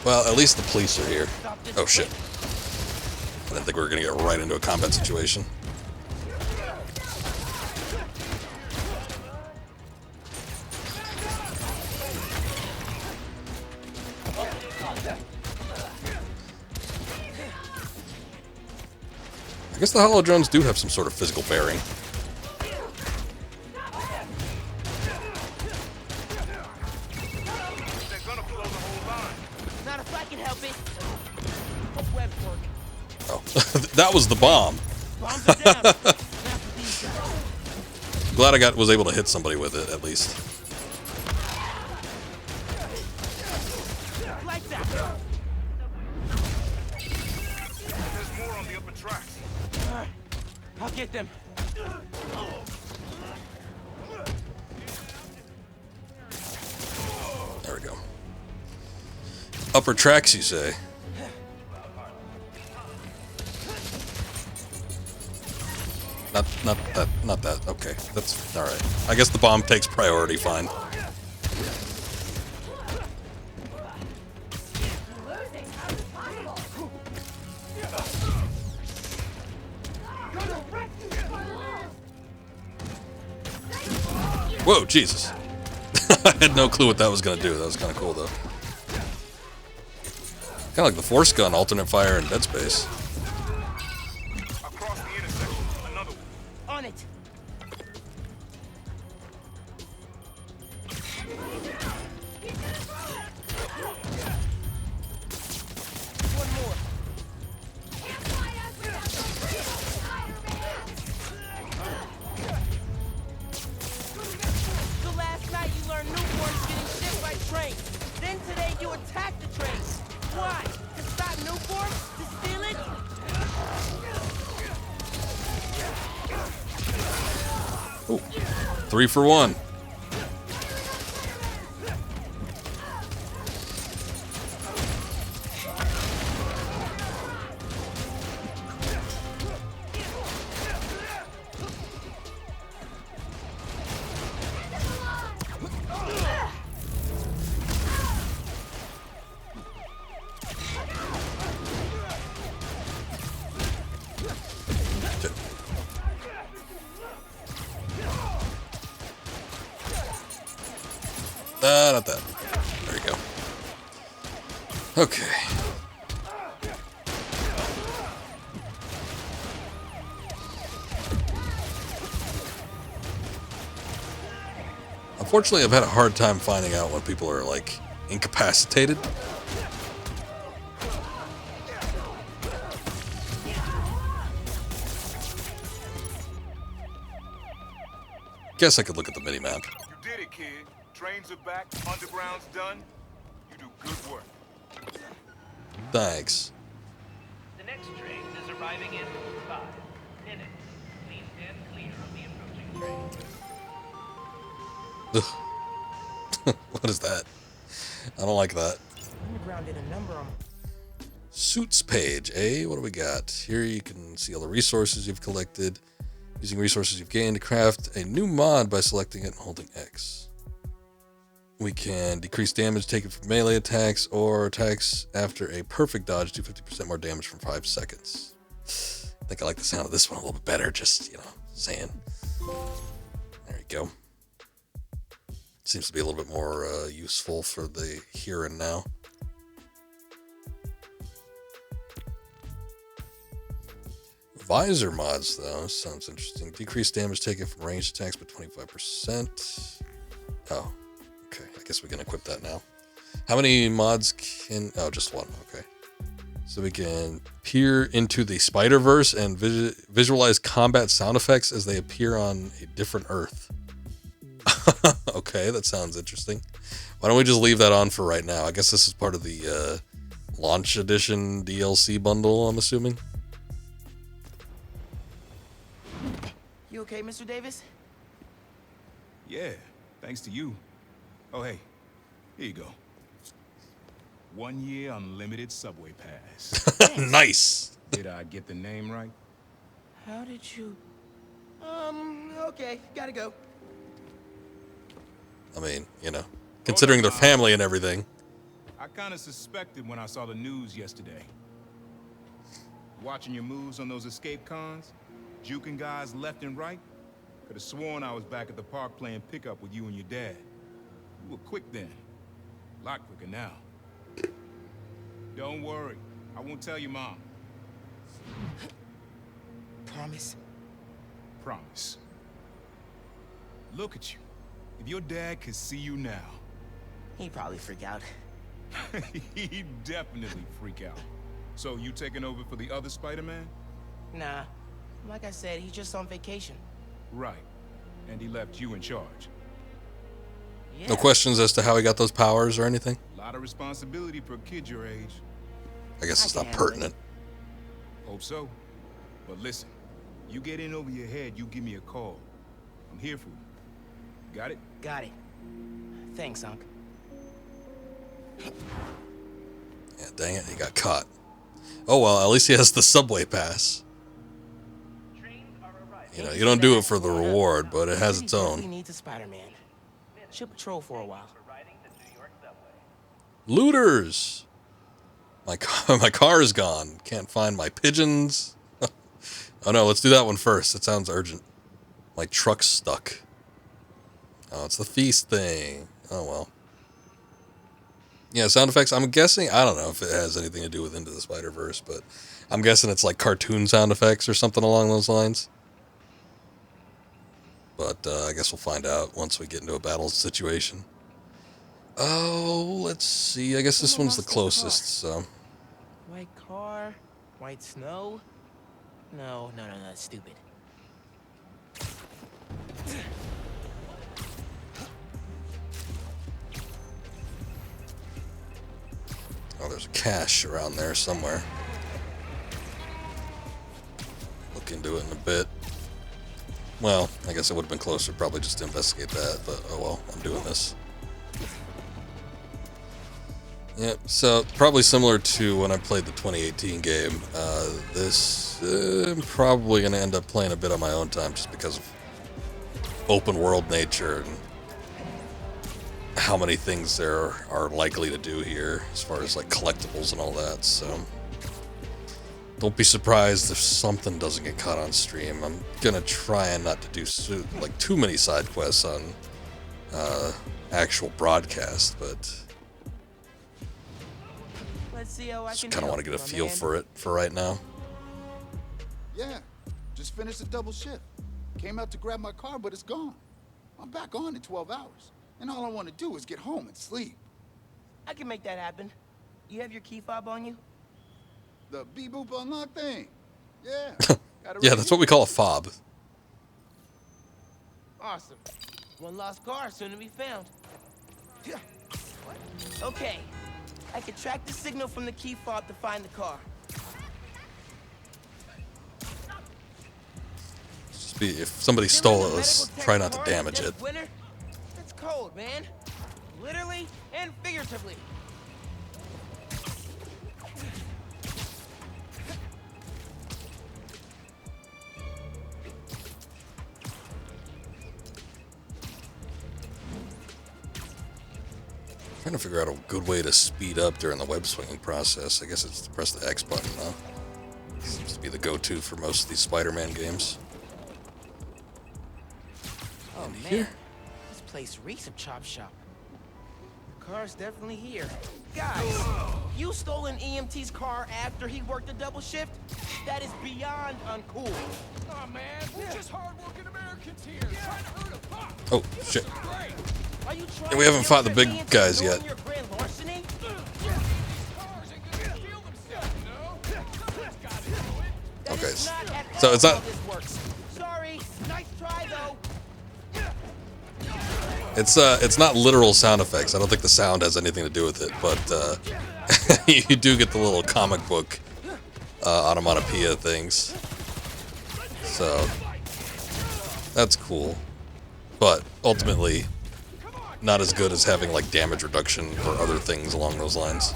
Well, at least the police are here. Oh, shit. I didn't think we were going to get right into a combat situation. I guess the hollow drones do have some sort of physical bearing. Not if I can help it. Hope webs work. Oh, that was the bomb. Bombs are down. Glad I was able to hit somebody with it, at least. Like that. There's more on the upper tracks. I'll get them. There we go. Upper tracks, you say? Not that. Okay, that's all right. I guess the bomb takes priority. Fine. Whoa, Jesus! I had no clue what that was gonna do. That was kind of cool, though. Kind of like the Force Gun, alternate fire in Dead Space. Across the intersection, another one. On it. One more. Ooh, 3 for 1. Not that. There you go. Okay. Unfortunately, I've had a hard time finding out when people are, like, incapacitated. Guess I could look at the mini-map. You did it, kid. Trains are back, underground's done. You do good work. Thanks. The next train is arriving in 5 minutes. Please stand clear of the approaching train. What is that? I don't like that. Underground did a number on. Suits page, eh? What do we got? Here you can see all the resources you've collected. Using resources you've gained to craft a new mod by selecting it and holding X. We can decrease damage taken from melee attacks or attacks after a perfect dodge, do 50% more damage from 5 seconds. I think I like the sound of this one a little bit better, just, you know, saying. There you go. Seems to be a little bit more useful for the here and now. Visor mods, though, sounds interesting. Decrease damage taken from ranged attacks by 25%. Oh, okay. I guess we can equip that now. How many mods can... Oh, just one. Okay. So we can peer into the Spider-Verse and visualize combat sound effects as they appear on a different Earth. Okay, that sounds interesting. Why don't we just leave that on for right now? I guess this is part of the launch edition DLC bundle, I'm assuming. You okay, Mr. Davis? Yeah, thanks to you. Oh, hey, here you go. 1 year unlimited subway pass. Nice. Did I get the name right? How did you... okay, gotta go. I mean, you know, considering their family and everything. I kind of suspected when I saw the news yesterday. Watching your moves on those escape cons, juking guys left and right, could have sworn I was back at the park playing pickup with you and your dad. You were quick then. A lot quicker now. Don't worry, I won't tell your mom. Promise? Promise. Look at you. If your dad could see you now... He'd probably freak out. He'd definitely freak out. So you taking over for the other Spider-Man? Nah. Like I said, he's just on vacation. Right. And he left you in charge. Yeah. No questions as to how he got those powers or anything? A lot of responsibility for a kid your age. I guess it's not pertinent. Hope so. But listen, you get in over your head, you give me a call. I'm here for you. Got it? Got it. Thanks, Unc. Yeah, dang it, he got caught. Oh well, at least he has the subway pass. You know, you don't do it for the reward, but it has its He own. needs a Spider-Man. Should patrol for a while. Looters! My car is gone. Can't find my pigeons. Oh no, let's do that one first. It sounds urgent. My truck's stuck. Oh, it's the feast thing. Oh well. Yeah, sound effects. I'm guessing, I don't know if it has anything to do with Into the Spider-Verse, but I'm guessing it's like cartoon sound effects or something along those lines. But I guess we'll find out once we get into a battle situation. Oh, let's see. I guess this one's the closest, so. White car, white snow. No, that's stupid. Oh, there's a cache around there somewhere. Look into it in a bit. Well, I guess it would have been closer probably just to investigate that, but oh well, I'm doing this. Yep, so probably similar to when I played the 2018 game, this I'm probably going to end up playing a bit on my own time just because of open world nature and how many things there are likely to do here as far as like collectibles and all that, so don't be surprised if something doesn't get caught on stream. I'm going to try and not to do like too many side quests on actual broadcast, but Let's see how I just can kind of want to get a feel for it for right now. Yeah, just finished a double shift. Came out to grab my car, but it's gone. I'm back on in 12 hours, and all I want to do is get home and sleep. I can make that happen. You have your key fob on you? The beep-boop unlock thing. Yeah. Yeah, that's what we call a fob. Awesome. One lost car soon to be found. Okay. I can track the signal from the key fob to find the car. Just be, if somebody stole it, let's try not to damage it. Winter? It's cold, man. Literally and figuratively. Trying to figure out a good way to speed up during the web swinging process. I guess it's to press the X button, though. Seems to be the go-to for most of these Spider-Man games. Oh man, here? This place reeks of chop shop. The car's definitely here. Guys, you stole an EMT's car after he worked a double shift? That is beyond uncool. Oh man, we're just hardworking Americans here, trying to earn a buck. Oh, shit. Are you trying Yeah, we haven't to fought the guilt big trip guys me into yet. knowing your grand larceny? Okay, so it's not... Sorry, nice try though. It's not literal sound effects. I don't think the sound has anything to do with it, but you do get the little comic book onomatopoeia things. So that's cool, but ultimately not as good as having like damage reduction or other things along those lines.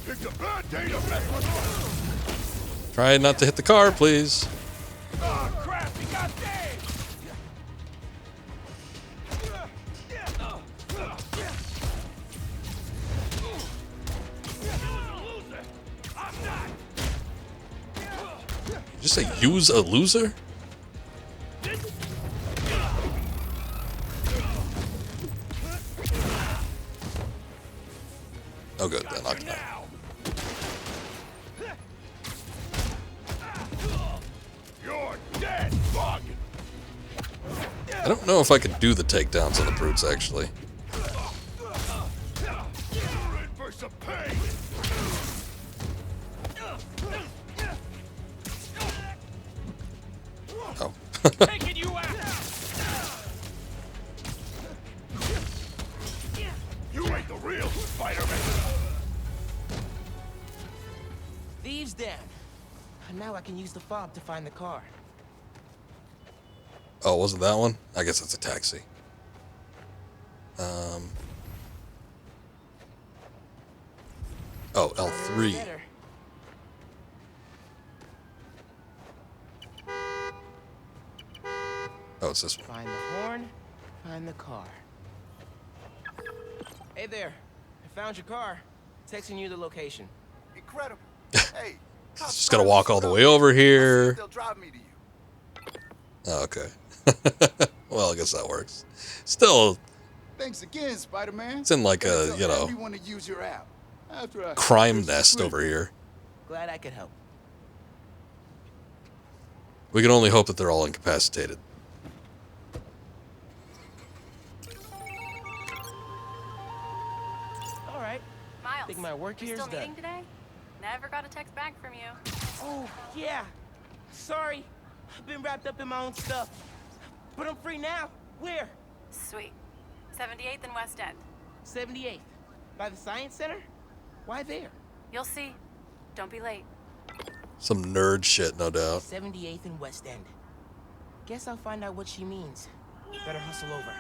It's a bad day to mess with. Try not to hit the car, please. Oh crap, he got damaged. Did you say use a loser? Oh good, that knocked him out. You're dead, bug. I don't know if I could do the takedowns on the brutes, actually. You're in for some pain. Oh. Taking you out. You ain't the real Spider-Man. Thieves down. Now I can use the fob to find the car. Oh, wasn't that one? I guess it's a taxi. Oh, L3. Better. Oh, it's this one. Find the horn, find the car. Hey there. I found your car. Texting you the location. Incredible. Hey, Just gotta walk all the way over here. they'll drive me to you. Oh, okay. Well, I guess that works. Still, Thanks again, Spider-Man. it's in like a, Tell you know, everyone to use your app. After I crime nest over here. Glad I could help. We can only hope that they're all incapacitated. All right. Miles, Think my work you here's still done. meeting today? Never got a text back from you. Oh, yeah. Sorry. I've been wrapped up in my own stuff. But I'm free now. Where? Sweet. 78th and West End. 78th. By the Science Center? Why there? You'll see. Don't be late. Some nerd shit, no doubt. 78th and West End. Guess I'll find out what she means. Better hustle over.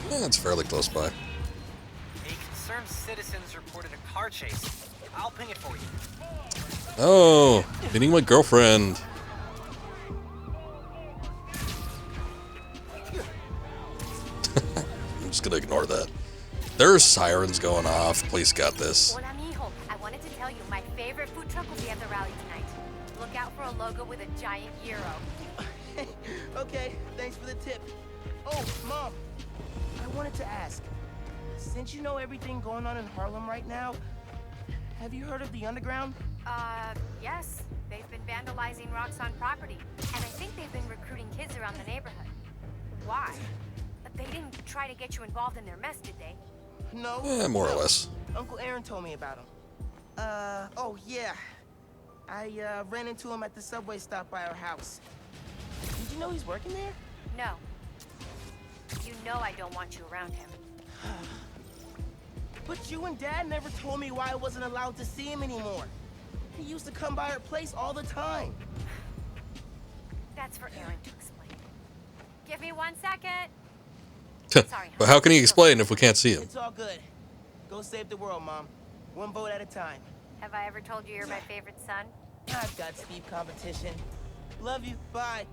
Yeah, it's fairly close by. A concerned citizens reported a car chase. I'll ping it for you. Oh, meeting my girlfriend. I'm just gonna ignore that. There's sirens going off. Police got this. Hola, mijo. I wanted to tell you, my favorite food truck will be at the rally tonight. Look out for a logo with a giant gyro. Okay, thanks for the tip. Oh, Mom, I wanted to ask. Since you know everything going on in Harlem right now, have you heard of the Underground? Yes. They've been vandalizing Roxxon property, and I think they've been recruiting kids around the neighborhood. Why? They didn't try to get you involved in their mess, did they? No. More or less. Uncle Aaron told me about him. Oh yeah. I ran into him at the subway stop by our house. Did you know he's working there? No. You know I don't want you around him. But you and Dad never told me why I wasn't allowed to see him anymore. He used to come by our place all the time. That's for Aaron to explain. Give me 1 second. Sorry. But how can he explain if we can't see him? It's all good. Go save the world, Mom. One vote at a time. Have I ever told you you're my favorite son? I've got steep competition. Love you. Bye.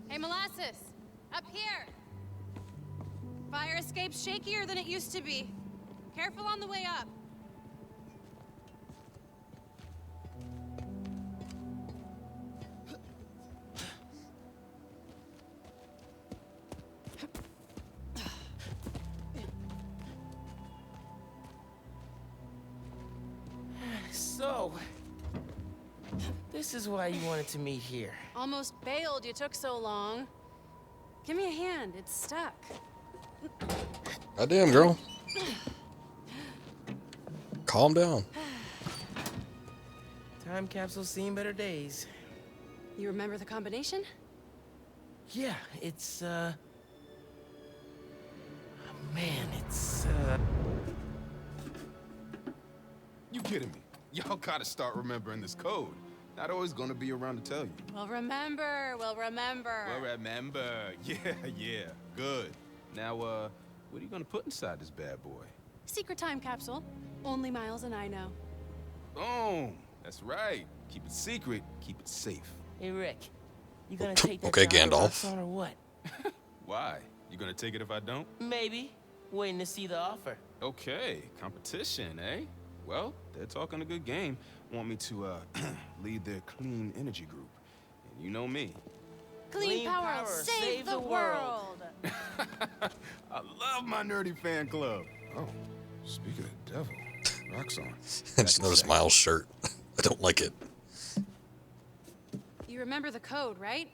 Hey, Molasses! Up here! Fire escape's shakier than it used to be. Careful on the way up. So, this is why you wanted to meet here. Almost bailed, you took so long. Give me a hand, it's stuck. Goddamn, girl. Calm down. Time capsule's seen better days. You remember the combination? Yeah, it's, man, it's, You kidding me? Y'all gotta start remembering this code. Not always gonna be around to tell you. We'll remember, we'll remember. Well, remember. Yeah. Good. Now, what are you gonna put inside this bad boy? Secret time capsule. Only Miles and I know. Boom. That's right. Keep it secret. Keep it safe. Hey, Rick. You gonna take that Okay, job at Gandalf. Roxxon or what? Why? You gonna take it if I don't? Maybe. Waiting to see the offer. Okay. Competition, eh? Well, they're talking a good game. Want me to, lead their clean energy group. And you know me. Clean power, save the world. I love my nerdy fan club. Oh, speaking of the devil, Roxxon. I just noticed Miles' shirt. I don't like it. You remember the code, right?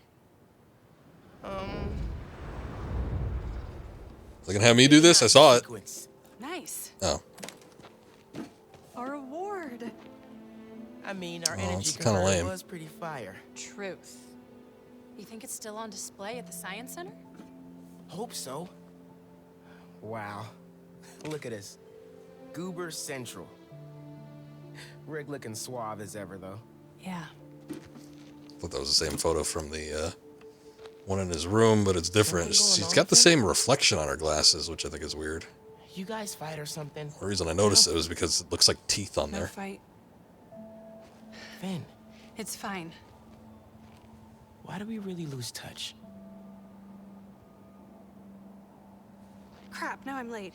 They gonna have me do this? I saw it. Nice. Oh. A reward. I mean, our Oh, energy it's kinda converter lame. was pretty fire. Truth. You think it's still on display at the Science Center? Hope so. Wow. Look at this. Goober Central. Rick looking suave as ever, though. Yeah. I thought that was the same photo from the one in his room, but it's different. Anything going She's on got the with same reflection on her glasses, which I think is weird. You guys fight or something? The reason I noticed it was because it looks like teeth on No there. fight. Finn, It's fine. why do we really lose touch? Crap, now I'm late.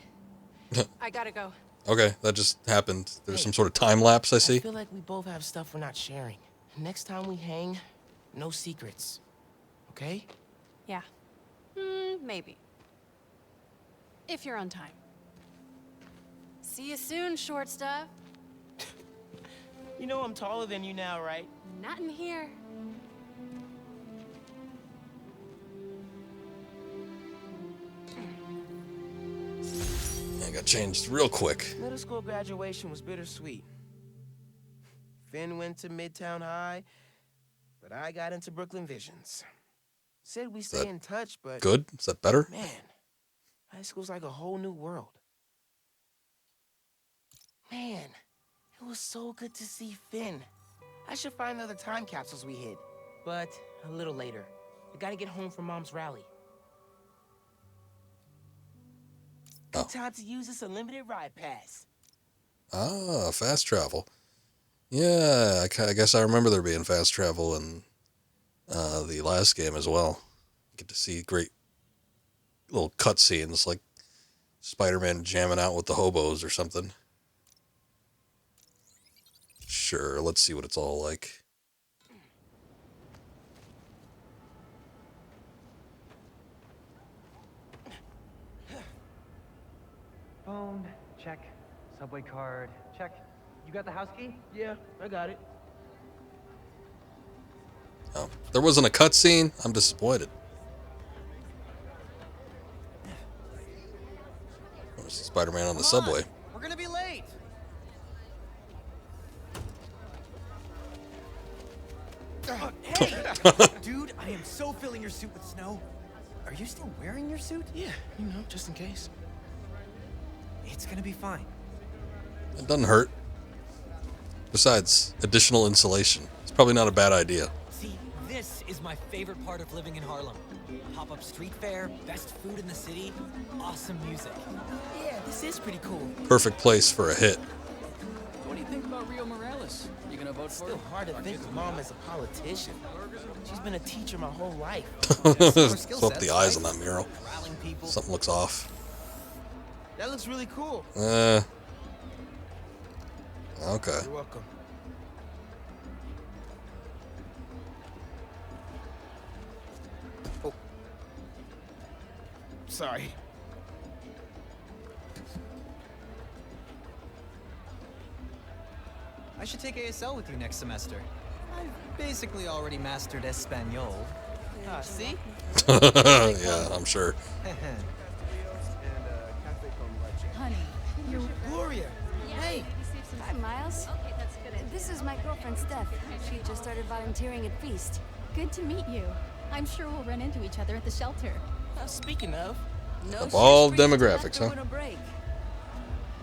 I gotta go. Okay, that just happened. There's some sort of time lapse I I see. feel like we both have stuff we're not sharing. Next time we hang, no secrets. Okay? Yeah. Maybe. If you're on time. See you soon, short stuff. You know I'm taller than you now, right? Not in here. I got changed real quick. Middle school graduation was bittersweet. Finn went to Midtown High, but I got into Brooklyn Visions. Said we stay in touch, but... Good? Is that better? Man, high school's like a whole new world. Man, it was so good to see Finn. I should find the other time capsules we hid. But a little later. I gotta get home from Mom's rally. Good time to use this unlimited ride pass. Ah, fast travel. Yeah, I guess I remember there being fast travel in the last game as well. Get to see great little cutscenes like Spider-Man jamming out with the hobos or something. Sure, let's see what it's all like. Phone, check. Subway card, check. You got the house key? Yeah, I got it. Oh, there wasn't a cutscene? I'm disappointed. There's Spider-Man on the subway. We're gonna be late. Hey! Dude, I am so filling your suit with snow. Are you still wearing your suit? Yeah, you know, just in case. It's gonna be fine. It doesn't hurt. Besides, additional insulation. It's probably not a bad idea. See, this is my favorite part of living in Harlem. Pop-up street fair, best food in the city, awesome music. Yeah, this is pretty cool. Perfect place for a hit. What do you think about Rio Morales? You gonna vote for Still him? hard to think of Mom as a politician. She's been a teacher my whole life. Swap the eyes on that mural. Something looks off. That looks really cool. Okay. You're welcome. Oh. Sorry. I should take ASL with you next semester. I've basically already mastered Espanol. See? Yeah, I'm sure. Honey, you're Gloria. Hey. Hi, Miles. Okay, that's good. This is my girlfriend, Steph. She just started volunteering at Feast. Good to meet you. I'm sure we'll run into each other at the shelter. Speaking of, Of all demographics, huh? A break.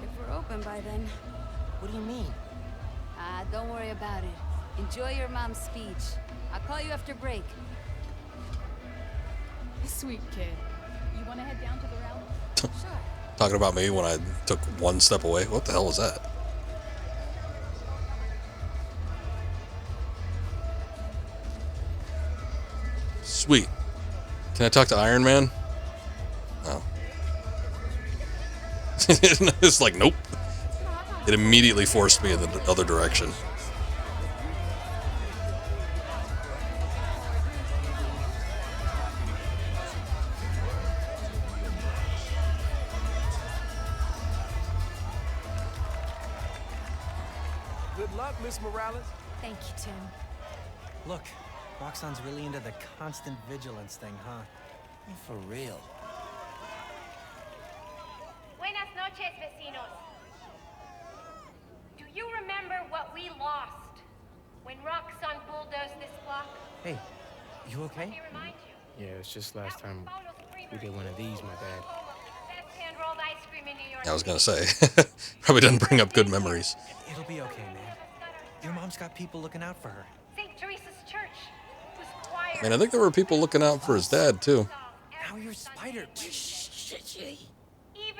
If we're open by then. What do you mean? Don't worry about it. Enjoy your mom's speech. I'll call you after break. Sweet kid. You want to head down to the rally? Sure. Talking about me when I took one step away. What the hell was that? Sweet. Can I talk to Iron Man? No. It's like, nope. It immediately forced me in the other direction. Good luck, Miss Morales. Thank you, Tim. Look, Roxxon's really into the constant vigilance thing, huh? For real. Buenas noches, vecinos. Do you remember what we lost when Roxxon bulldozed this block? Hey, you okay? Let me remind you. Yeah, it's just last time we did one of these, my bad. Best hand-rolled ice cream in New York. I was gonna say, probably doesn't bring up good memories. It'll be okay, man. Your mom's got people looking out for her. St. Teresa's Church. Whose choir I mean, I think there were people looking out for his dad too. Now you're Spider.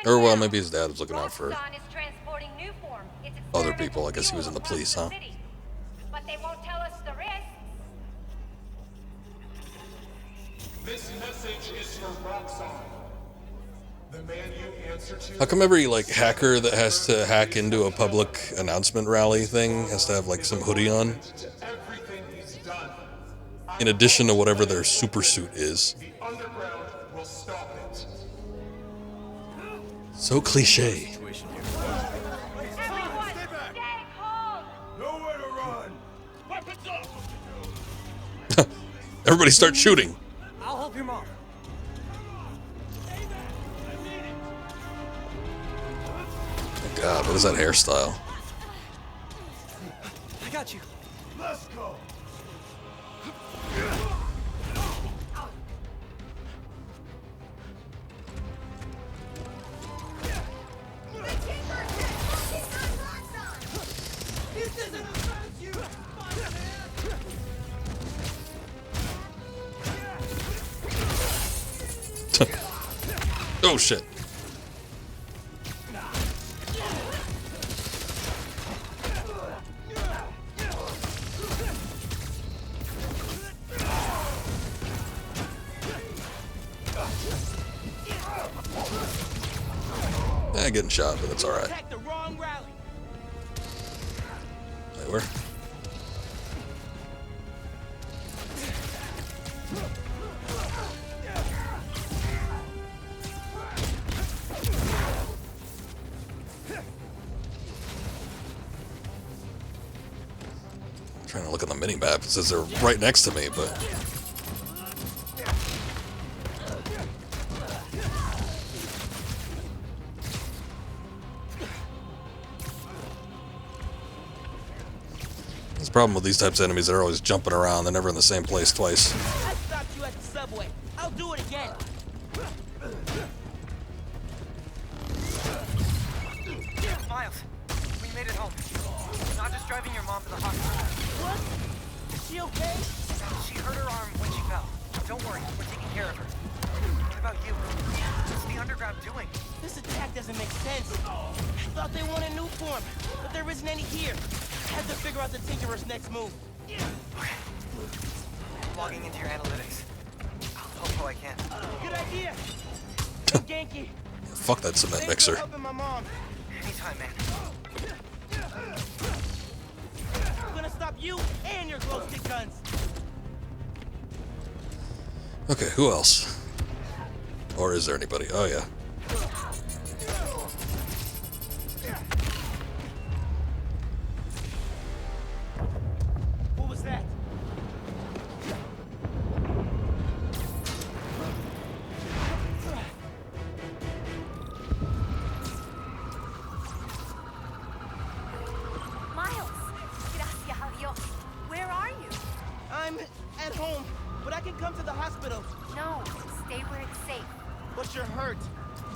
Or well, maybe his dad was looking out for Roxxon is transporting new form. It's other people. I guess he was in the police, huh? But they won't tell us the risks. This message is for Roxxon. The man you answer to. How come every like hacker that has to hack into a public announcement rally thing has to have like some hoodie on? Everything he's done. In addition to whatever their super suit is. The underground will stop it. So cliche. Nowhere to run. Weapons up. Everybody start shooting. I'll help your mom. Oh God, what is that hairstyle? I got got you. Let's go. This isn't about you, Oh shit. Getting shot, but that's alright. Attacked the wrong rally. They were. Trying to look at the mini map. It says they're right next to me, but the problem with these types of enemies, they're always jumping around. They're never in the same place twice. I stopped you at the subway. I'll do it again. Miles, we made it home. Not just driving your mom to the hospital. What? Is she okay? She hurt her arm when she fell. Don't worry, we're taking care of her. What about you? What's the underground doing? This attack doesn't make sense. I thought they wanted new form, but there isn't any here. I have to figure out the Tinkerer's next move. Okay. Logging into your analytics. I'll help how I can. Good idea. Hey, Genki. Fuck that cement Thanks for mixer. helping my mom. Anytime, man. I'm gonna stop you and your glow stick guns. Okay, who else? Or is there anybody? Oh yeah. What was that? Miles! Gracias a Dios. Where are you? I'm at home, but I can come to the hospital. No, stay where it's safe. But you're hurt.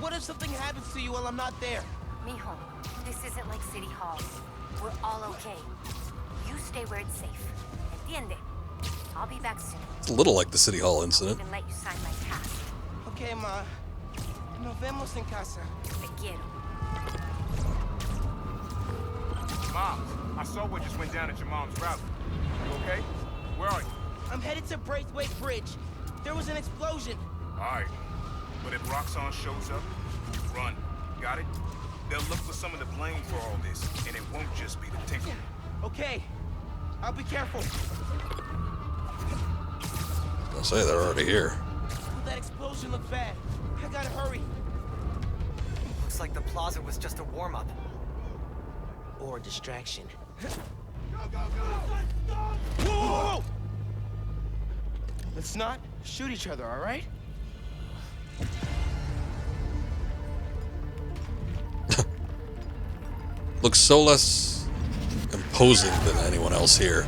What if something happens to you while I'm not there? Mijo, this isn't like City Hall. We're all okay. You stay where it's safe. Entiende? I'll be back soon. It's a little like the City Hall I'll incident. even let you sign my cast. Okay, Ma. Nos vemos en casa. Te quiero. Mom, I saw what just went down at your mom's rally. You okay? Where are you? I'm headed to Braithwaite Bridge. There was an explosion. Alright. But if Roxxon shows up, run. Got it? They'll look for some of the blame for all this, and it won't just be the Tinker. Okay. I'll be careful. I'll say they're already here. That explosion looked bad. I gotta hurry. Looks like the plaza was just a warm-up. Or a distraction. Whoa, whoa, whoa! Let's not shoot each other, all right? Looks so less imposing than anyone else here.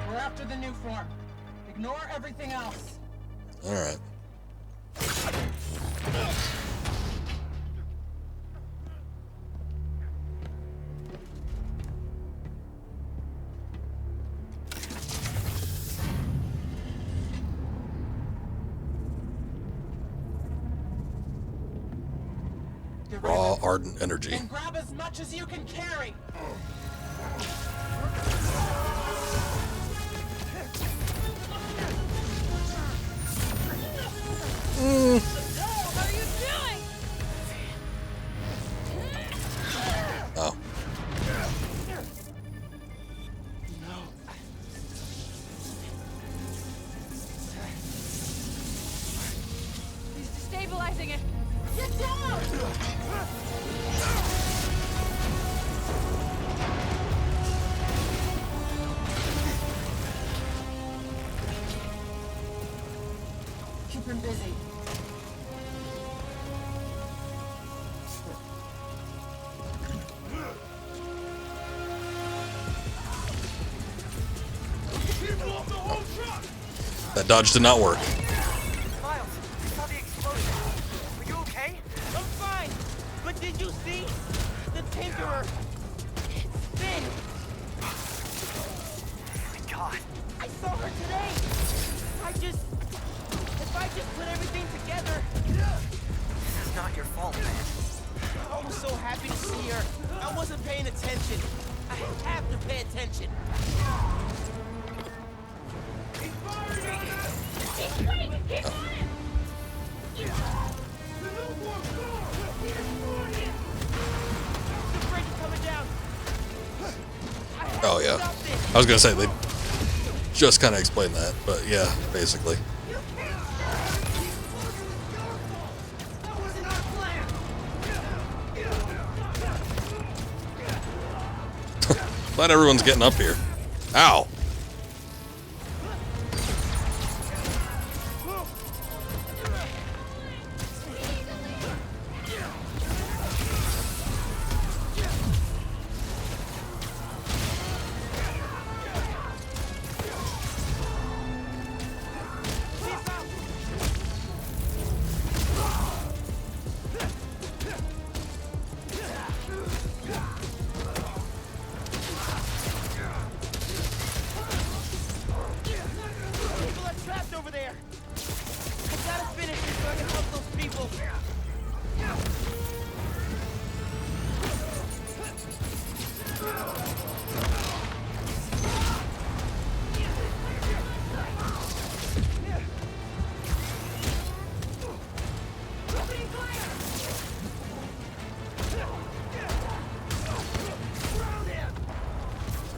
We're after the new form. Ignore everything else. All right. Raw, ardent energy. And grab as much as you can carry. What are you doing? Oh. He's destabilizing it. Get down! Keep him busy. That dodge did not work. Miles, I saw the explosion. Are you okay? I'm fine. But did you see? The Tinkerer. It's Finn. My God. I saw her today. If I just put everything together. This is not your fault, man. I was so happy to see her. I wasn't paying attention. I have to pay attention. He's firing on us! Keep on him! The newborn car! The bridge is coming down. Oh yeah. I was gonna say they just kind of explained that, but yeah, basically. Glad everyone's getting up here. Ow.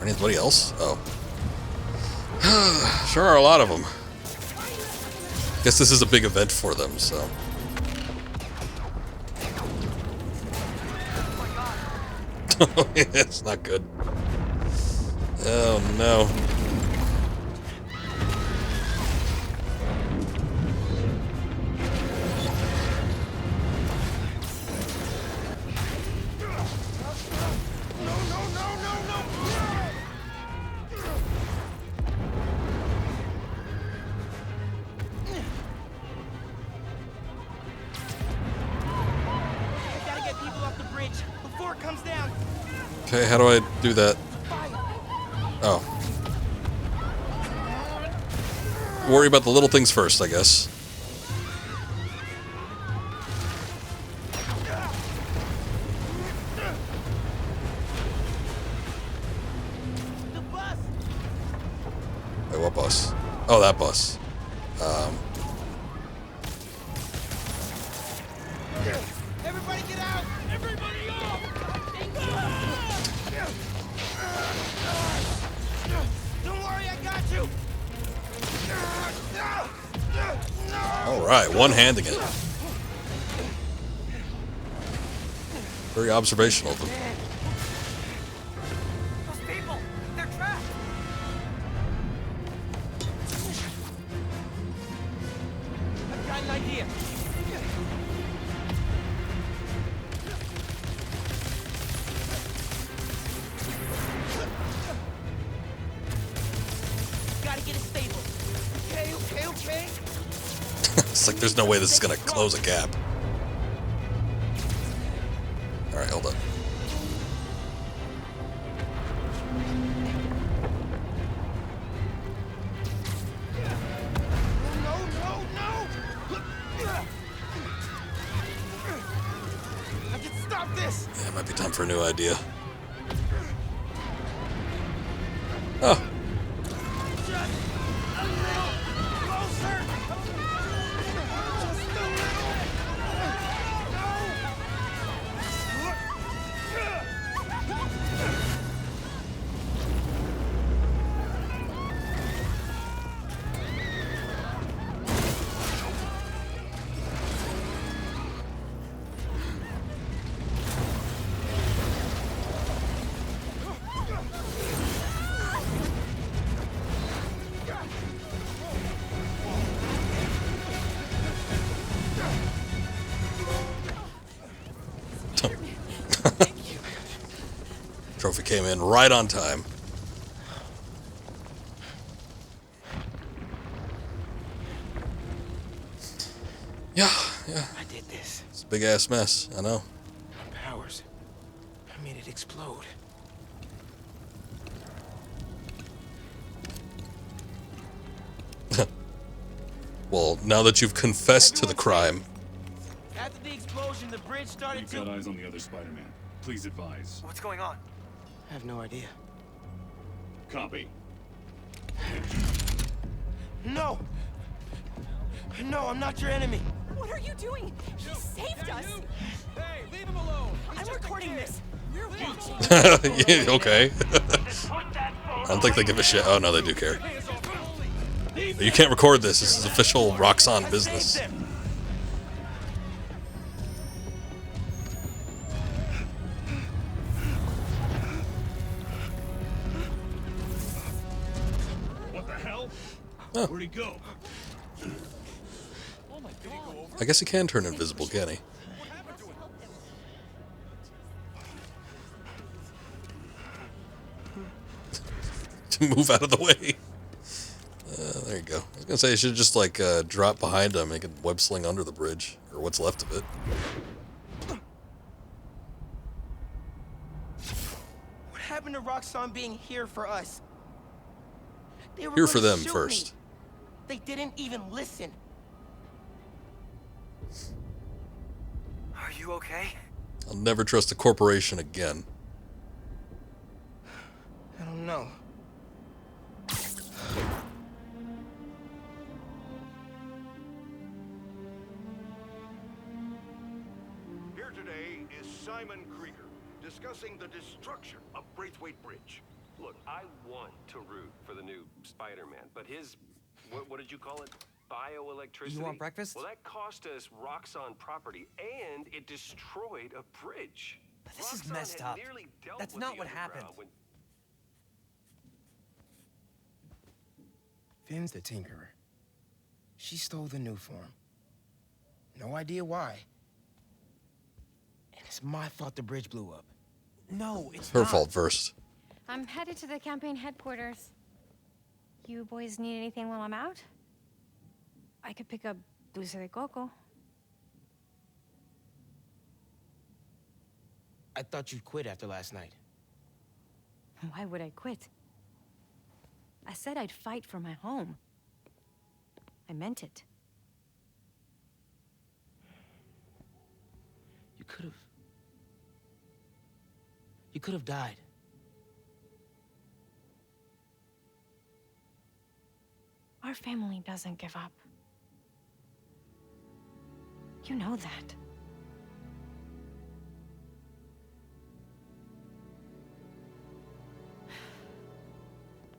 Anybody else? Oh. Sure are a lot of them. Guess this is a big event for them, so. It's not good. Oh no. Okay, how do I do that? Oh. Worry about the little things first, I guess. Wait, what bus? Oh, that bus. Everybody get out! Everybody off! Don't worry, I got you! Alright, one-handing it. Very observational of them. Those people, they're trapped. I've got an idea. Gotta get it stable. Okay. It's like there's no way this is gonna close a gap. Alright, hold on. No! I can stop this! Yeah, it might be time for a new idea. Oh. Trophy came in right on time. Yeah. I did this. It's a big ass mess. I know. Powers. I made it explode. Well, now that you've confessed to the crime. After the explosion, the bridge started We've got eyes on the other Spider-Man. Please advise. What's going on? I have no idea. Copy. No! No, I'm not your enemy. What are you doing? He saved us. Hey, leave him alone. I'm recording this. We're watching. Yeah, okay. I don't think they give a shit. Oh, no, they do care. You can't record this. This is official Roxxon business. What the hell? Oh. Where'd he go? I guess he can turn invisible, can he? To move out of the way. There you go. I was gonna say, you should just like drop behind him, make a web sling under the bridge, or what's left of it. What happened to Roxxon being here for us? They were Here for gonna them shoot first. me. They didn't even listen. Are you okay? I'll never trust a corporation again. I don't know. Here today is Simon Krieger, discussing the destruction of Braithwaite Bridge. Look, I want to root for the new Spider-Man, but his, what did you call it? Bioelectricity? You want breakfast? Well, that cost us Roxxon property, and it destroyed a bridge. But this is Roxxon messed had up. nearly dealt That's with not the what happened. underground when- Finn's the Tinkerer. She stole the new form. No idea why. And it's my fault the bridge blew up. No, it's Her fault first. I'm headed to the campaign headquarters. You boys need anything while I'm out? I could pick up dulce de coco. I thought you'd quit after last night. Why would I quit? I said I'd fight for my home. I meant it. You could have died. Our family doesn't give up. You know that.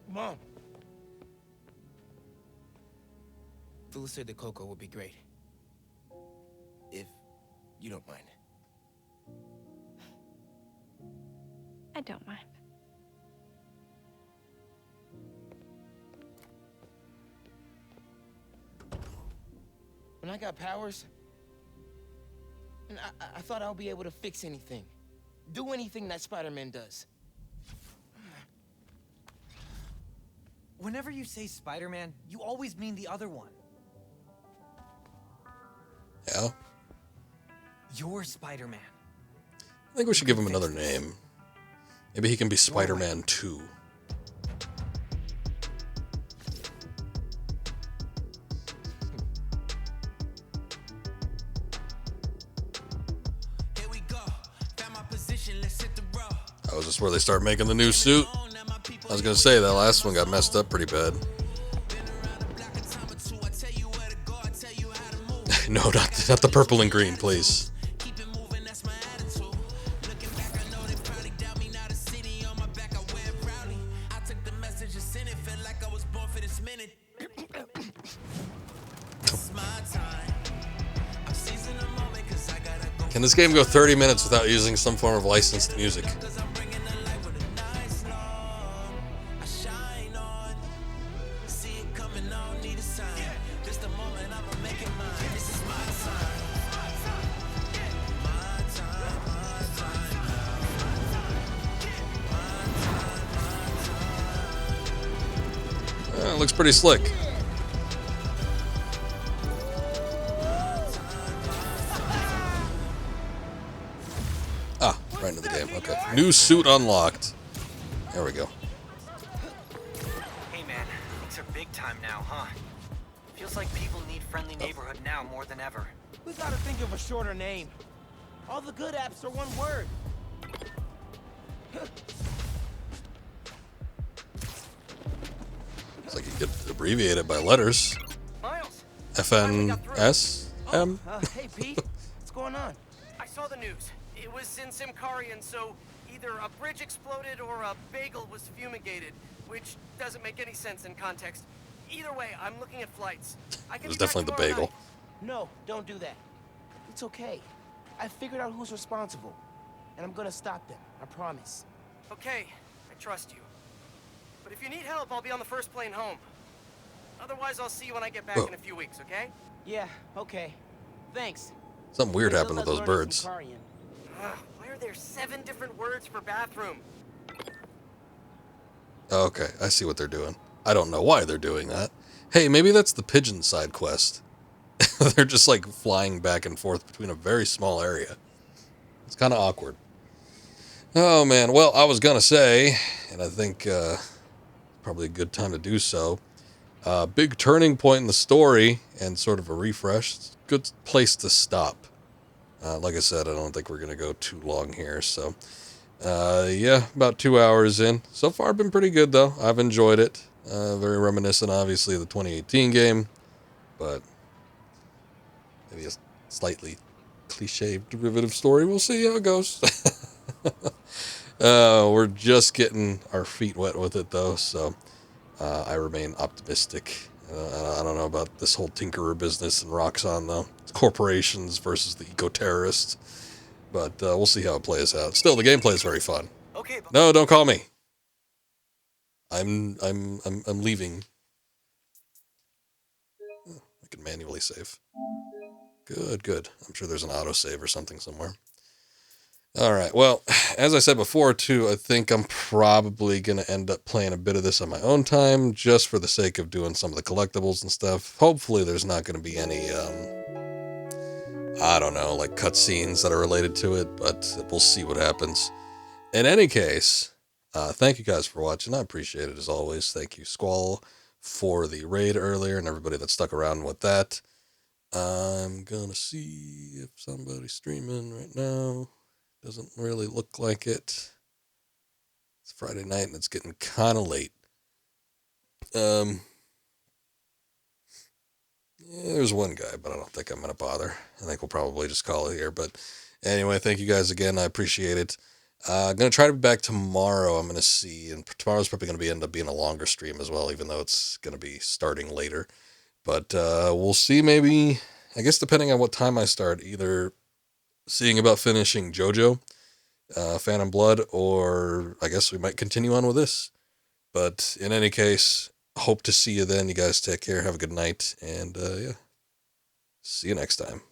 Mom. Dulce de coco would be great. If you don't mind. I don't mind. When I got powers, and I thought I'll be able to fix anything. Do anything that Spider-Man does. Whenever you say Spider-Man, you always mean the other one. Yeah? You're Spider-Man. I think we should give him another name. Maybe he can be Spider-Man 2. Oh, is this where they start making the new suit? I was gonna say, that last one got messed up pretty bad. No, not the purple and green, please. Can this game go 30 minutes without using some form of licensed music? It looks pretty slick. Okay. New suit unlocked. There we go. Hey man, things are big time now, huh? Feels like people need friendly neighborhood now more than ever. We gotta think of a shorter name. All the good apps are one word. It's like you could abbreviate it by letters. Miles. FNSM. Hey Pete, what's going on? I saw the news. It was in Simkarian, so either a bridge exploded or a bagel was fumigated, which doesn't make any sense in context. Either way, I'm looking at flights. It was definitely the bagel. No, don't do that. It's okay. I figured out who's responsible, and I'm gonna stop them. I promise. Okay, I trust you. But if you need help, I'll be on the first plane home. Otherwise, I'll see you when I get back in a few weeks, okay? Yeah, okay. Thanks. Something weird happened with those birds. Why are there 7 different words for bathroom? Okay, I see what they're doing. I don't know why they're doing that. Hey, maybe that's the pigeon side quest. They're just like flying back and forth between a very small area. It's kind of awkward. Oh man, well, I was gonna say, and I think probably a good time to do so. Big turning point in the story and sort of a refresh. It's a good place to stop. Like I said, I don't think we're gonna go too long here. So, yeah, about 2 hours in. So far, been pretty good though. I've enjoyed it. Very reminiscent, obviously, of the 2018 game, but maybe a slightly cliche derivative story. We'll see how it goes. We're just getting our feet wet with it though, so I remain optimistic. I don't know about this whole tinkerer business and Roxxon though. It's corporations versus the eco-terrorists, but we'll see how it plays out. Still, the gameplay is very fun. Okay. No, don't call me. I'm leaving. I can manually save. Good. I'm sure there's an autosave or something somewhere. All right. Well, as I said before, too, I think I'm probably going to end up playing a bit of this on my own time, just for the sake of doing some of the collectibles and stuff. Hopefully, there's not going to be any, I don't know, like cutscenes that are related to it, but we'll see what happens. In any case, thank you guys for watching. I appreciate it as always. Thank you, Squall, for the raid earlier and everybody that stuck around with that. I'm gonna see if somebody's streaming right now. Doesn't really look like it. It's Friday night and it's getting kind of late. Yeah, there's one guy, but I don't think I'm gonna bother. I think we'll probably just call it here. But anyway, thank you guys again. I appreciate it. I'm gonna try to be back tomorrow. I'm gonna see, and tomorrow's probably gonna end up being a longer stream as well, even though it's gonna be starting later. But we'll see. Maybe, I guess, depending on what time I start, either seeing about finishing JoJo, Phantom Blood, or I guess we might continue on with this. But in any case, hope to see you then. You guys take care. Have a good night, and yeah, see you next time.